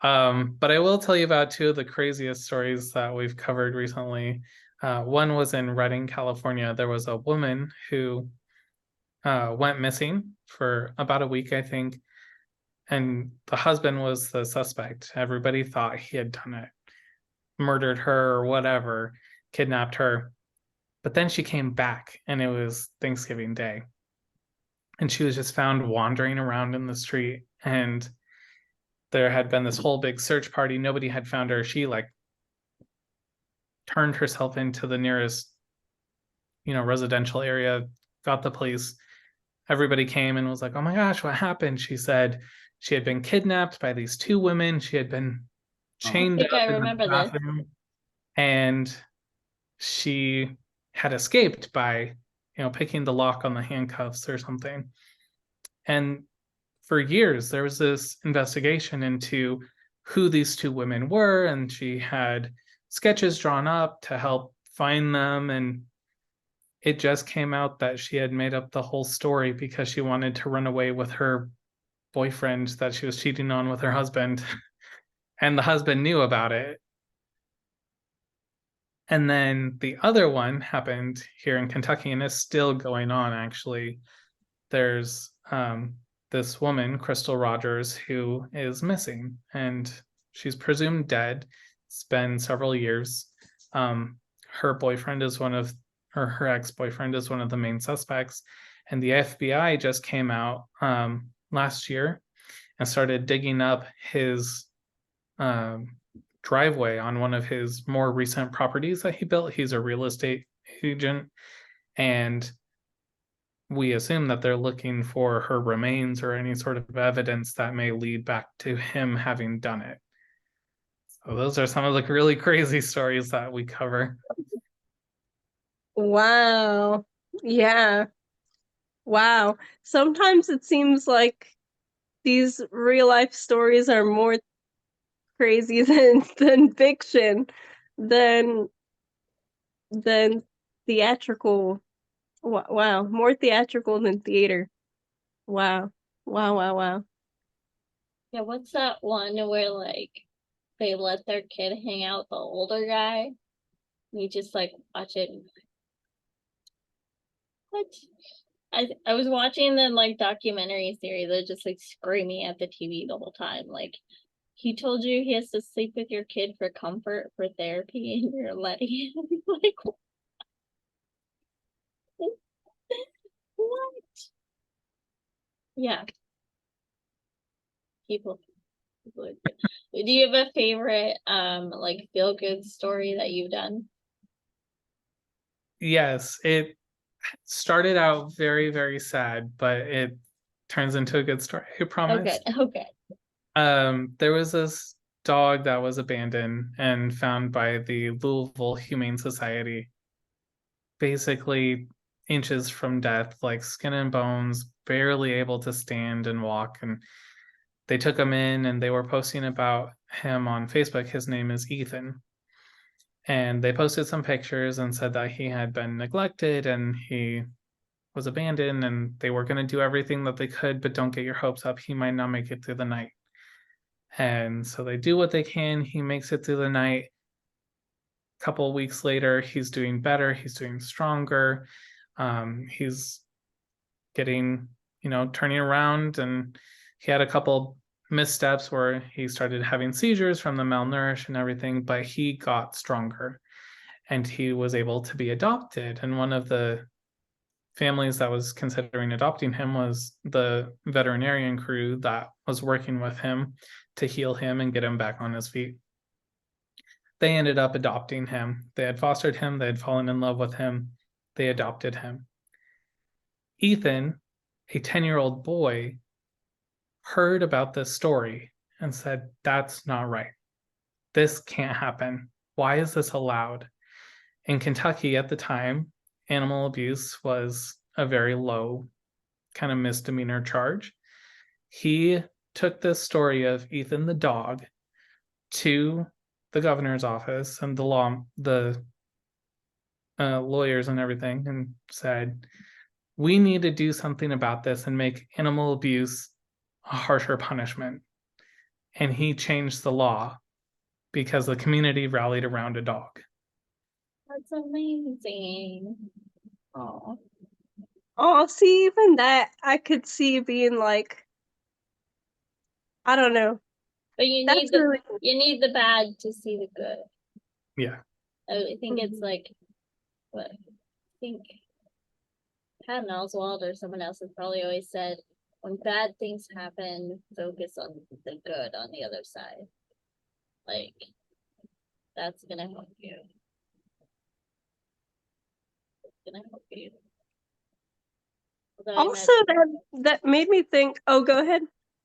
But I will tell you about two of the craziest stories that we've covered recently. One was in Redding, California. There was a woman who went missing for about a week, I think, and the husband was the suspect. Everybody thought he had done it, murdered her or whatever, kidnapped her. But then she came back, and it was Thanksgiving Day. And she was just found wandering around in the street. And there had been this whole big search party. Nobody had found her. She like turned herself into the nearest, residential area, got the police. Everybody came and was like, "Oh my gosh, what happened?" She said she had been kidnapped by these two women. She had been I chained think up I in the remember this. bathroom, and she had escaped by, picking the lock on the handcuffs or something. And for years, there was this investigation into who these two women were, and she had sketches drawn up to help find them. And it just came out that she had made up the whole story because she wanted to run away with her boyfriend that she was cheating on with her husband. And the husband knew about it. And then the other one happened here in Kentucky and is still going on, actually. There's this woman, Crystal Rogers, who is missing, and she's presumed dead. It's been several years. Her boyfriend is her ex-boyfriend is one of the main suspects, and the FBI just came out last year and started digging up his driveway on one of his more recent properties that he built. He's a real estate agent, and we assume that they're looking for her remains or any sort of evidence that may lead back to him having done it. So those are some of the really crazy stories that we cover. Wow. Yeah. Wow. Sometimes it seems like these real life stories are more crazy than fiction, than theatrical. Wow. More theatrical than theater. Wow. Wow, wow, wow. Yeah, what's that one where like they let their kid hang out with the older guy? You just like watch it and be like, what? I was watching the like documentary series. They're just like screaming at the TV the whole time. Like he told you he has to sleep with your kid for comfort, for therapy, and you're letting him. Like what? Yeah, people. Do you have a favorite like feel good story that you've done? Yes, it started out very, very sad, but it turns into a good story, I promise. Okay. There was this dog that was abandoned and found by the Louisville Humane Society, basically inches from death, like skin and bones, barely able to stand and walk. And they took him in and they were posting about him on Facebook. His name is Ethan. And they posted some pictures and said that he had been neglected and he was abandoned, and they were going to do everything that they could, but don't get your hopes up. He might not make it through the night. And so they do what they can. He makes it through the night. A couple of weeks later, he's doing better. He's doing stronger. He's getting, turning around, and he had a couple missteps where he started having seizures from the malnourished and everything, but he got stronger and he was able to be adopted. And one of the families that was considering adopting him was the veterinarian crew that was working with him to heal him and get him back on his feet. They ended up adopting him. They had fostered him. They had fallen in love with him. They adopted him. Ethan, a 10-year-old boy, heard about this story and said, "That's not right. This can't happen. Why is this allowed?" In Kentucky at the time, animal abuse was a very low kind of misdemeanor charge. He took this story of Ethan the dog to the governor's office and the lawyers and everything, and said, "We need to do something about this and make animal abuse a harsher punishment." and he changed the law because the community rallied around a dog. That's amazing. Oh, Oh, see, even that I could see being like, I don't know. but you That's need the really you need the bad to see the good. Yeah. I think it's like what I think Patton Oswalt or someone else has probably always said, when bad things happen, focus on the good on the other side. Like that's gonna help you. It's gonna help you. Although I also that made me think. Oh, go ahead.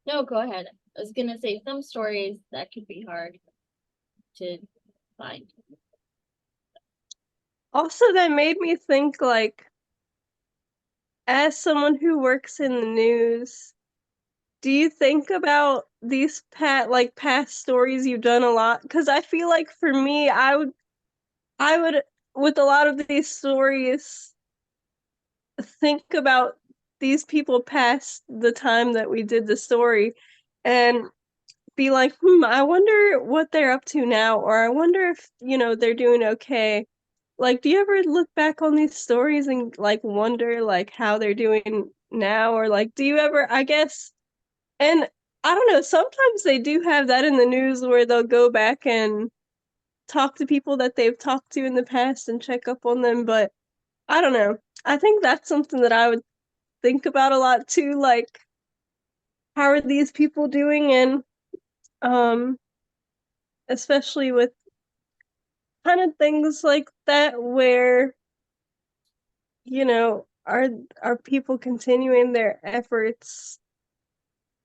no, go ahead. I was gonna say some stories that could be hard to find. Also, that made me think like, as someone who works in the news, do you think about these past stories you've done a lot? Because I feel like for me, I would with a lot of these stories think about these people past the time that we did the story and be like, I wonder what they're up to now, or I wonder if, they're doing okay. Like, do you ever look back on these stories and like wonder like how they're doing now, or like do you ever, I guess, and I don't know, sometimes they do have that in the news where they'll go back and talk to people that they've talked to in the past and check up on them, but I don't know. I think that's something that I would think about a lot too, like how are these people doing, and um especially with kind of things like that where are people continuing their efforts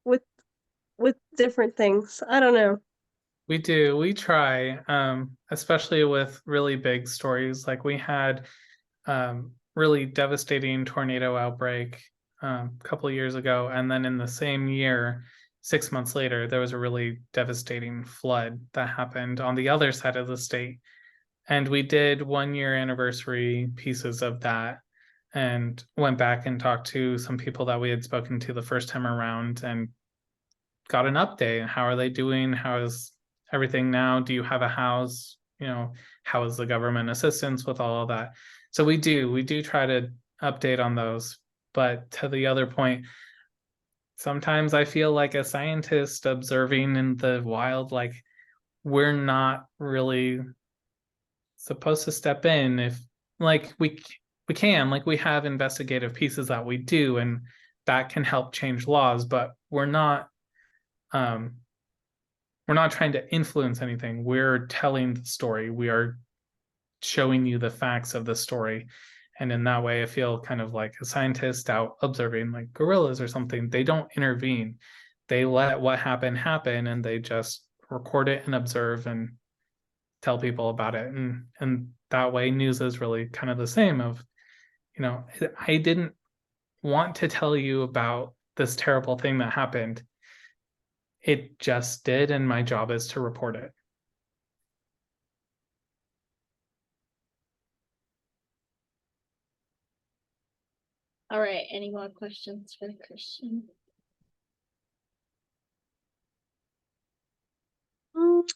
with different things. I don't know. We do. We try, especially with really big stories. Like we had really devastating tornado outbreak a couple of years ago, and then in the same year, 6 months later, there was a really devastating flood that happened on the other side of the state. And we did 1 year anniversary pieces of that and went back and talked to some people that we had spoken to the first time around and got an update. How are they doing? How is everything now? Do you have a house? How is the government assistance with all of that? So we do try to update on those. But to the other point, sometimes I feel like a scientist observing in the wild, like we're not really supposed to step in if like we can, like we have investigative pieces that we do and that can help change laws, but um we're not trying to influence anything. We're telling the story. We are showing you the facts of the story. And in that way, I feel kind of like a scientist out observing like gorillas or something. They don't intervene. They let what happened happen and they just record it and observe and tell people about it. And that way news is really kind of the same of, I didn't want to tell you about this terrible thing that happened. It just did, and my job is to report it. All right, any more questions for Christian?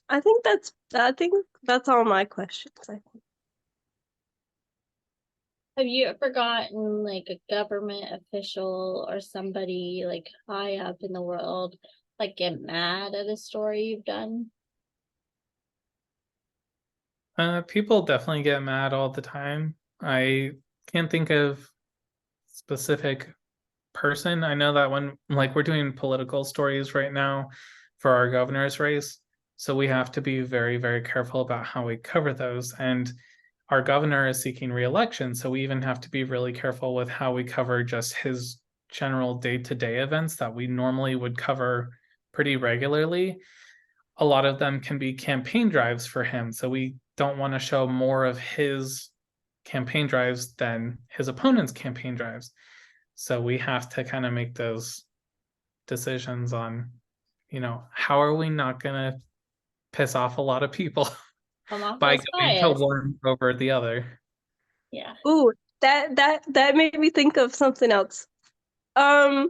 I think that's all my questions. I think. Have you ever gotten like a government official or somebody like high up in the world like get mad at a story you've done? People definitely get mad all the time. I can't think of specific person. I know that when like we're doing political stories right now for our governor's race, so we have to be very, very careful about how we cover those. And our governor is seeking re-election, so we even have to be really careful with how we cover just his general day-to-day events that we normally would cover pretty regularly. A lot of them can be campaign drives for him, so we don't want to show more of his campaign drives than his opponent's campaign drives. So we have to kind of make those decisions on, how are we not going to piss off a lot of people Come off by as going to biased. one over the other. Yeah. Ooh, that made me think of something else. Um,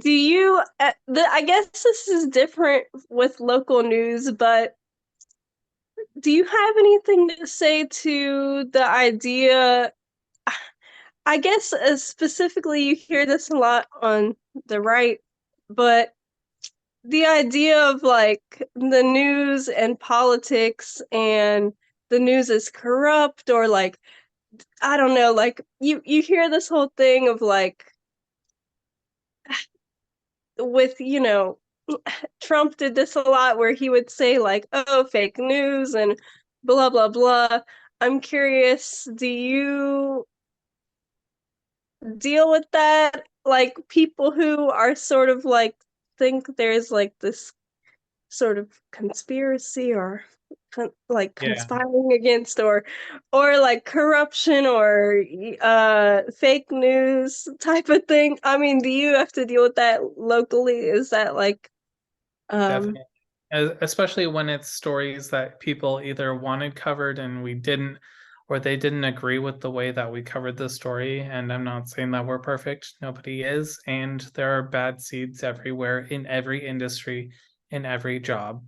Do you, I guess this is different with local news, but do you have anything to say to the idea? I guess specifically, you hear this a lot on the right, but the idea of like the news and politics and the news is corrupt, or like, I don't know, like you hear this whole thing of like, with, Trump did this a lot where he would say like, oh, fake news and blah blah blah. I'm curious, do you deal with that? Like people who are sort of like think there's like this sort of conspiracy or like Yeah, conspiring against, or like corruption or fake news type of thing. I mean, do you have to deal with that locally? Is that like um definitely. Especially when it's stories that people either wanted covered and we didn't, or they didn't agree with the way that we covered the story. And I'm not saying that we're perfect, nobody is. And there are bad seeds everywhere in every industry, in every job.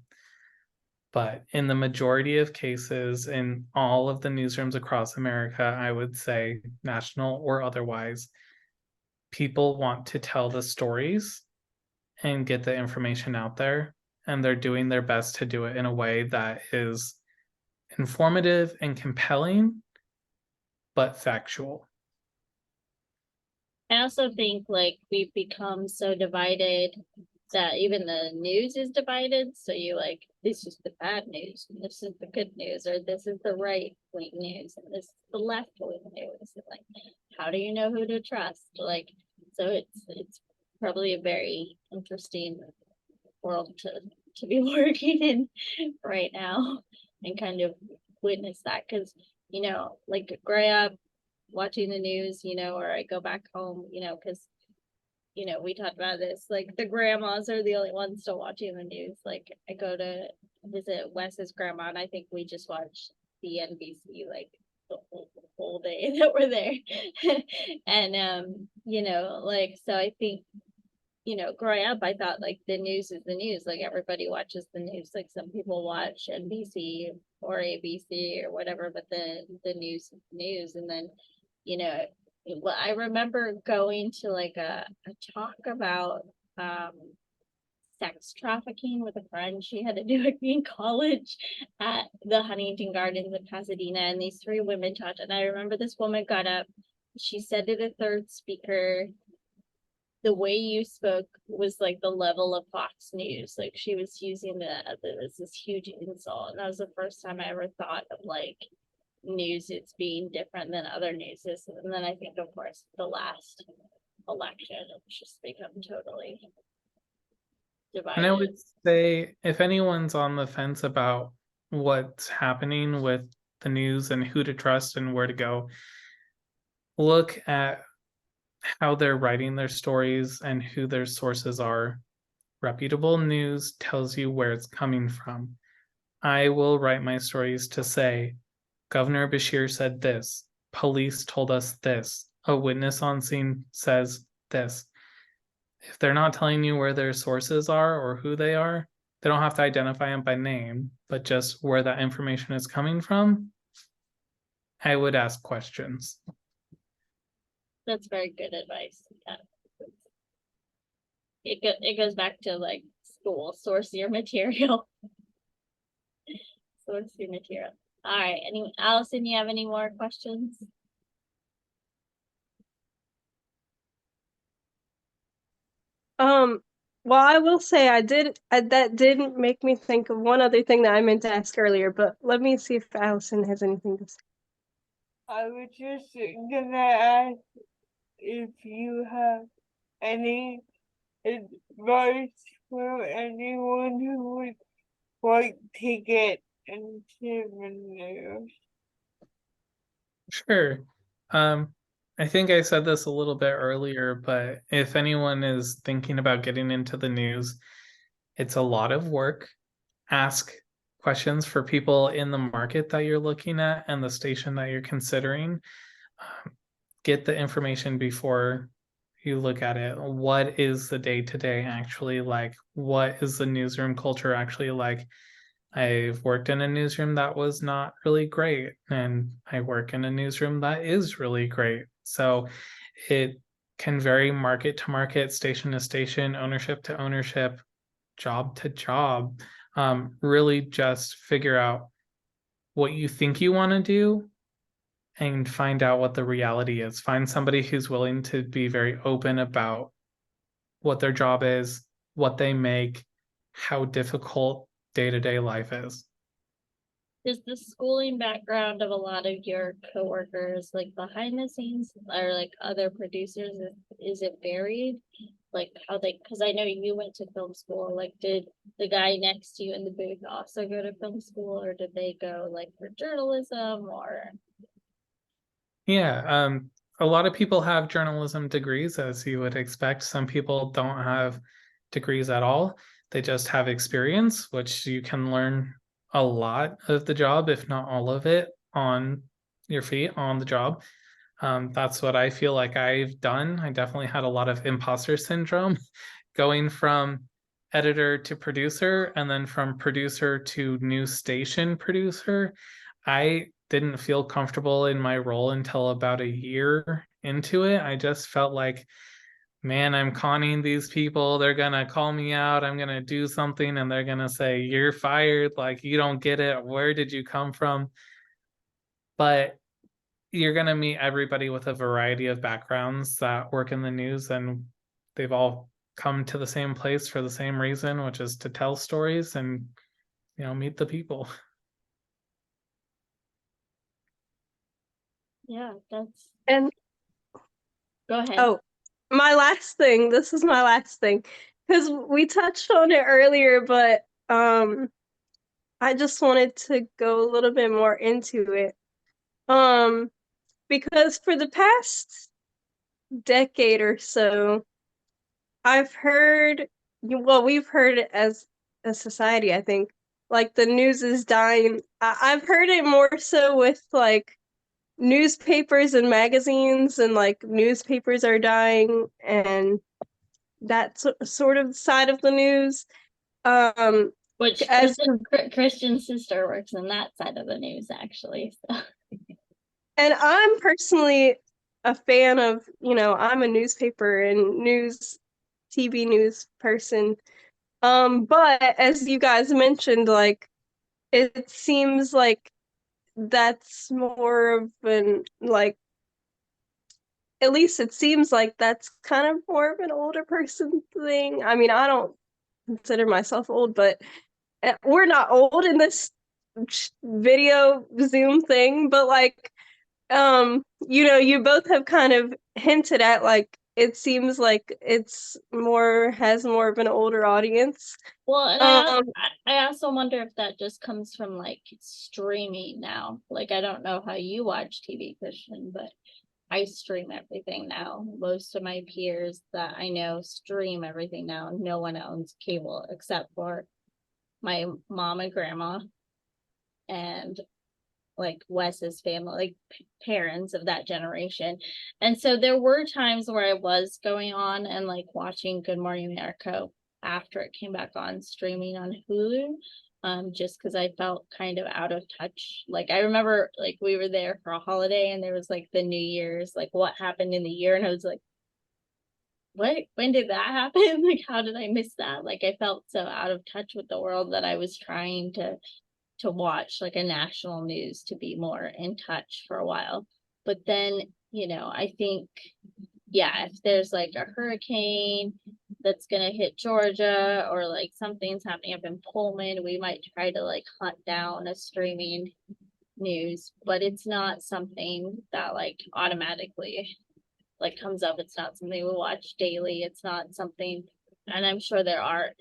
But in the majority of cases, in all of the newsrooms across America, I would say, national or otherwise, people want to tell the stories and get the information out there. And they're doing their best to do it in a way that is informative and compelling, but factual. I also think like we've become so divided that even the news is divided. So you like, this is the bad news, and this is the good news, or this is the right wing news, and this is the left wing news. And like, how do you know who to trust? Like, so it's probably a very interesting world to be working in right now and kind of witness that, because like growing up watching the news, or I go back home, because we talked about this, like the grandmas are the only ones still watching the news. Like I go to visit Wes's grandma, and I think we just watched the NBC like the whole day that we're there. And like, so I think, growing up, I thought like the news is the news. Like everybody watches the news. Like some people watch NBC or ABC or whatever, but the news is news. And then, you know, well, I remember going to like a talk about um sex trafficking with a friend. She had to do it in college at the Huntington Gardens in Pasadena, and these three women talked. And I remember this woman got up. She said to the third speaker, the way you spoke was like the level of Fox News. Like she was using this huge insult. And that was the first time I ever thought of like news it's being different than other newses. And then I think, of course, the last election, it's just become totally And I divided. would say if anyone's on the fence about what's happening with the news and who to trust and where to go, look at how they're writing their stories and who their sources are. Reputable news tells you where it's coming from. I will write my stories to say, Governor Bashir said this, police told us this, a witness on scene says this. If they're not telling you where their sources are or who they are, they don't have to identify them by name, but just where that information is coming from. I would ask questions. That's very good advice. Yeah. It goes back to like school, source your material. Source your material. All right. Allison, you have any more questions? um well, I will say that didn't make me think of one other thing that I meant to ask earlier, but let me see if Allison has anything to say. I was just gonna ask if you have any advice for anyone who would like to get into the news. Sure. Um, I think I said this a little bit earlier, but if anyone is thinking about getting into the news, it's a lot of work. Ask questions for people in the market that you're looking at and the station that you're considering. Get the information before you look at it, what is the day-to-day actually like? What is the newsroom culture actually like? I've worked in a newsroom that was not really great, and I work in a newsroom that is really great. So it can vary market to market, station to station, ownership to ownership, job to job. Really just figure out what you think you want to do and find out what the reality is. Find somebody who's willing to be very open about what their job is, what they make, how difficult day-to-day life is. Does the schooling background of a lot of your coworkers, like behind the scenes, or like other producers, is it varied? Like how they, because I know you went to film school. Like, did the guy next to you in the booth also go to film school, or did they go like for journalism or? Yeah, a lot of people have journalism degrees, as you would expect. Some people don't have degrees at all. They just have experience, which you can learn a lot of the job, if not all of it, on your feet on the job. That's what I feel like I've done. I definitely had a lot of imposter syndrome going from editor to producer and then from producer to news station producer. I didn't feel comfortable in my role until about a year into it. I just felt like, man, I'm conning these people. They're going to call me out. I'm going to do something and they're going to say, you're fired. Like, you don't get it. Where did you come from? But you're going to meet everybody with a variety of backgrounds that work in the news, and they've all come to the same place for the same reason, which is to tell stories and, meet the people. Yeah, that's, And go ahead. oh, my last thing, this is my last thing, because we touched on it earlier, but I just wanted to go a little bit more into it. Because for the past decade or so, I've heard, well, we've heard it as a society, I think, like the news is dying. I've heard it more so with like newspapers and magazines, and like newspapers are dying and that sort of side of the news. Which As Christian's sister works in that side of the news, actually. So. And I'm personally a fan of, I'm a newspaper and TV news person. But as you guys mentioned, like, it seems like that's more of an, like, at least it seems like that's kind of more of an older person thing. I mean, I don't consider myself old, but we're not old in this video Zoom thing, but like, you both have kind of hinted at like it seems like has more of an older audience. Well, and Um, I also wonder if that just comes from like streaming now. Like, I don't know how you watch TV, Christian, but I stream everything now. Most of my peers that I know stream everything now. No one owns cable except for my mom and grandma and like Wes's family, like parents of that generation. And so there were times where I was going on and like watching Good Morning America after it came back on streaming on Hulu. Just because I felt kind of out of touch. Like, I remember like we were there for a holiday and there was like the New Year's, like what happened in the year, and I was like, what, when did that happen? Like, how did I miss that? Like, I felt so out of touch with the world that I was trying to watch like a national news to be more in touch for a while. But then, I think, yeah, if there's like a hurricane that's gonna hit Georgia, or like something's happening up in Pullman, we might try to like hunt down a streaming news, but it's not something that like automatically like comes up. It's not something we watch daily. It's not something, and I'm sure there are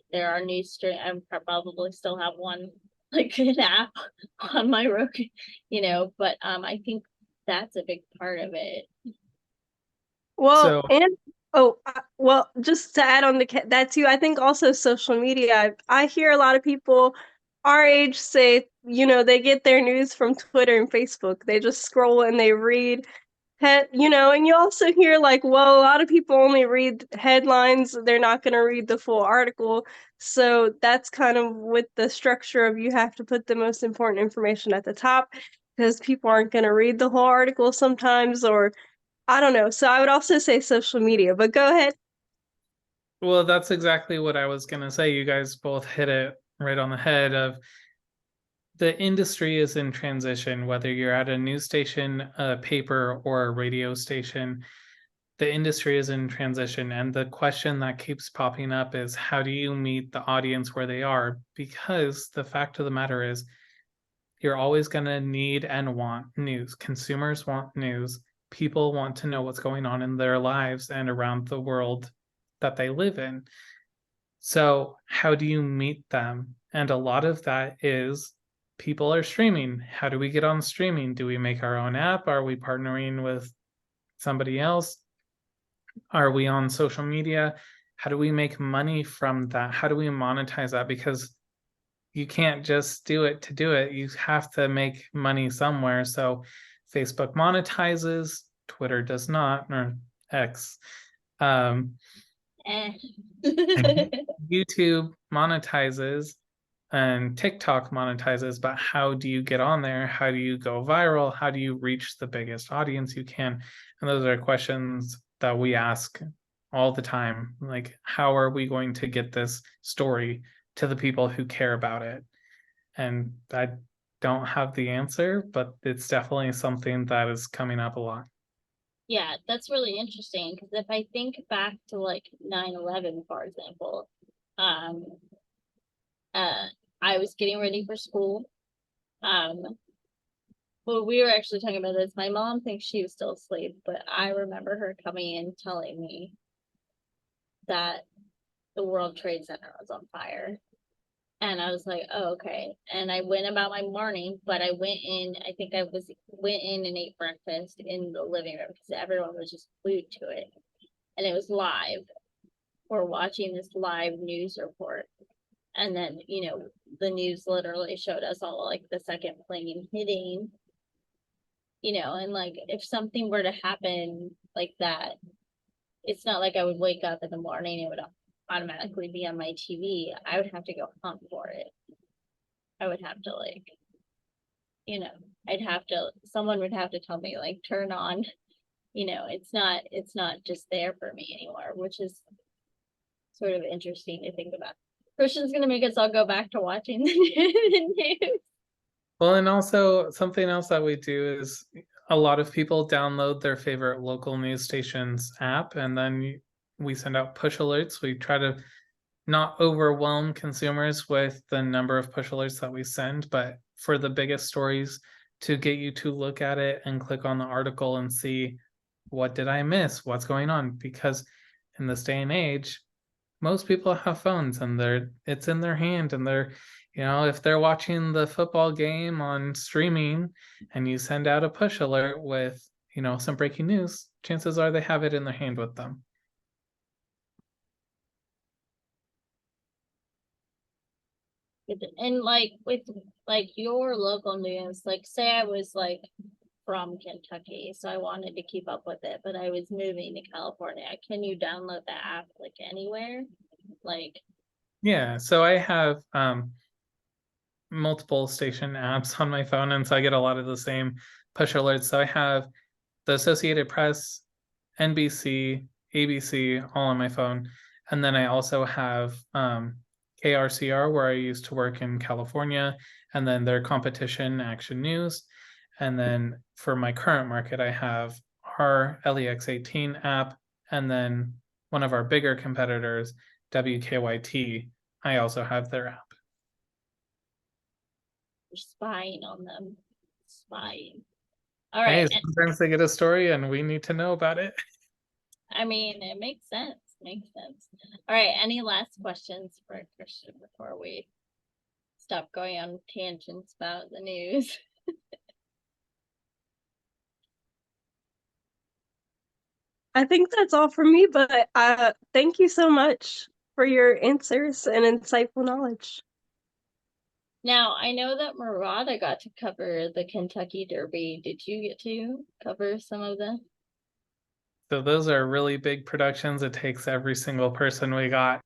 news stream. I probably still have one like an app on my Roku, but I think that's a big part of it. well, So and well, just to add on to that too, I think also social media. I hear a lot of people our age say, they get their news from Twitter and Facebook. They just scroll and they read. And you also hear like, well, a lot of people only read headlines, they're not going to read the full article. So that's kind of with the structure of you have to put the most important information at the top because people aren't going to read the whole article sometimes, or I don't know. So I would also say social media, but go ahead. Well, that's exactly what I was gonna say. You guys both hit it right on the head of the industry is in transition, whether you're at a news station, a paper, or a radio station, the industry is in transition. And the question that keeps popping up is how do you meet the audience where they are? Because the fact of the matter is, you're always going to need and want news. Consumers want news. People want to know what's going on in their lives and around the world that they live in. So, how do you meet them? And a lot of that is people are streaming. How do we get on streaming? Do we make our own app? Are we partnering with somebody else? Are we on social media? How do we make money from that? How do we monetize that? Because you can't just do it to do it. You have to make money somewhere. So Facebook monetizes, Twitter does not, or X. Eh. YouTube monetizes and TikTok monetizes, but how do you get on there? How do you go viral? How do you reach the biggest audience you can? And those are questions that we ask all the time. Like, how are we going to get this story to the people who care about it? And I don't have the answer, but it's definitely something that is coming up a lot. Yeah, that's really interesting because if I think back to like 9/11, for example, um, I was getting ready for school. Well, we were actually talking about this. My mom thinks she was still asleep, but I remember her coming in telling me that the World Trade Center was on fire. And I was like, oh, okay. And I went about my morning, but I went in, I think went in and ate breakfast in the living room because everyone was just glued to it. And it was live. We're watching this live news report. And then, the news literally showed us all like the second plane hitting, and like if something were to happen like that, it's not like I would wake up in the morning, it would automatically be on my TV. I would have to go hunt for it. I would have to like, someone would have to tell me like turn on, it's not just there for me anymore, which is sort of interesting to think about. Christian's gonna make us all go back to watching the news. Well, and also something else that we do is a lot of people download their favorite local news station's app, and then we send out push alerts. We try to not overwhelm consumers with the number of push alerts that we send, but for the biggest stories to get you to look at it and click on the article and see what did I miss? What's going on? Because in this day and age, most people have phones and it's in their hand, and if they're watching the football game on streaming and you send out a push alert with some breaking news, chances are they have it in their hand with them. And like with like your local news, like say I was like from Kentucky, so I wanted to keep up with it, but I was moving to California. Can you download the app like anywhere? Like, Yeah, so I have multiple station apps on my phone, and so I get a lot of the same push alerts. So I have the Associated Press, NBC, ABC, all on my phone. And then I also have KRCR, where I used to work in California, and then their competition Action News. And then for my current market, I have our LEX18 app, and then one of our bigger competitors, WKYT, I also have their app. you're spying on them. Spying. All Hey, right. sometimes they get a story and we need to know about it. I mean, it makes sense. Makes sense. All right. Any last questions for Christian before we stop going on tangents about the news? I think that's all for me, but thank you so much for your answers and insightful knowledge. Now, I know that Murata got to cover the Kentucky Derby. Did you get to cover some of them? So those are really big productions. It takes every single person we got.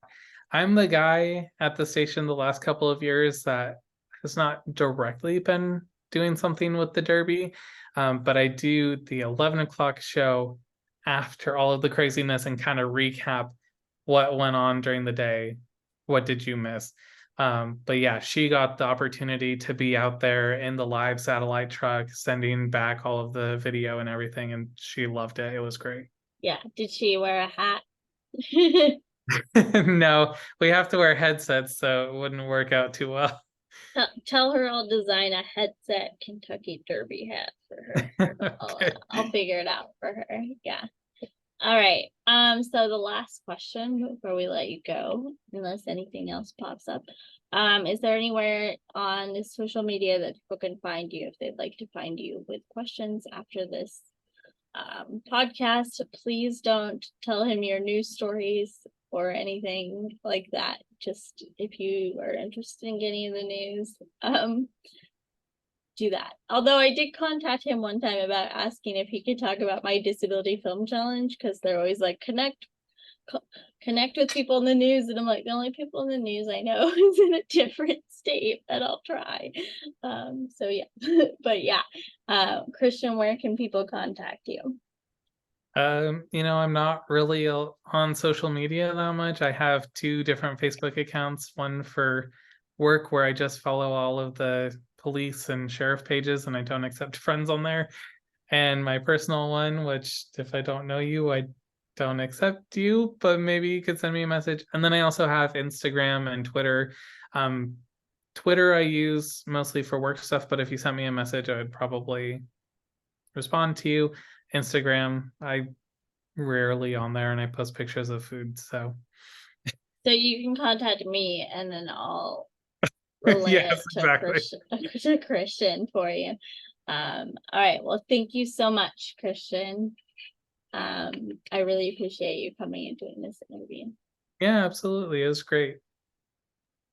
I'm the guy at the station the last couple of years that has not directly been doing something with the Derby, but I do the 11 o'clock show after all of the craziness and kind of recap what went on during the day. What did you miss? But yeah, she got the opportunity to be out there in the live satellite truck, sending back all of the video and everything, and she loved it. It was great. Yeah. Did she wear a hat? No, we have to wear headsets, so it wouldn't work out too well. Tell her I'll design a headset Kentucky Derby hat for her. Okay. I'll figure it out for her. Yeah. All right. So the last question before we let you go, unless anything else pops up. Is there anywhere on the social media that people can find you if they'd like to find you with questions after this podcast? Please don't tell him your news stories or anything like that. Just if you are interested in getting in the news, do that. Although I did contact him one time about asking if he could talk about my disability film challenge, because they're always like connect with people in the news, and I'm like, the only people in the news I know is in a different state, but I'll try. So yeah. But yeah, Christian, where can people contact you? I'm not really on social media that much. I have 2 different Facebook accounts, one for work where I just follow all of the police and sheriff pages and I don't accept friends on there. And my personal one, which if I don't know you, I don't accept you, but maybe you could send me a message. And then I also have Instagram and Twitter. Twitter I use mostly for work stuff, but if you sent me a message, I would probably respond to you. Instagram, I rarely on there and I post pictures of food. So you can contact me and then I'll relay yes, it to Christian for you. All right. Well, thank you so much, Christian. I really appreciate you coming and doing this interview. Yeah, absolutely. It was great.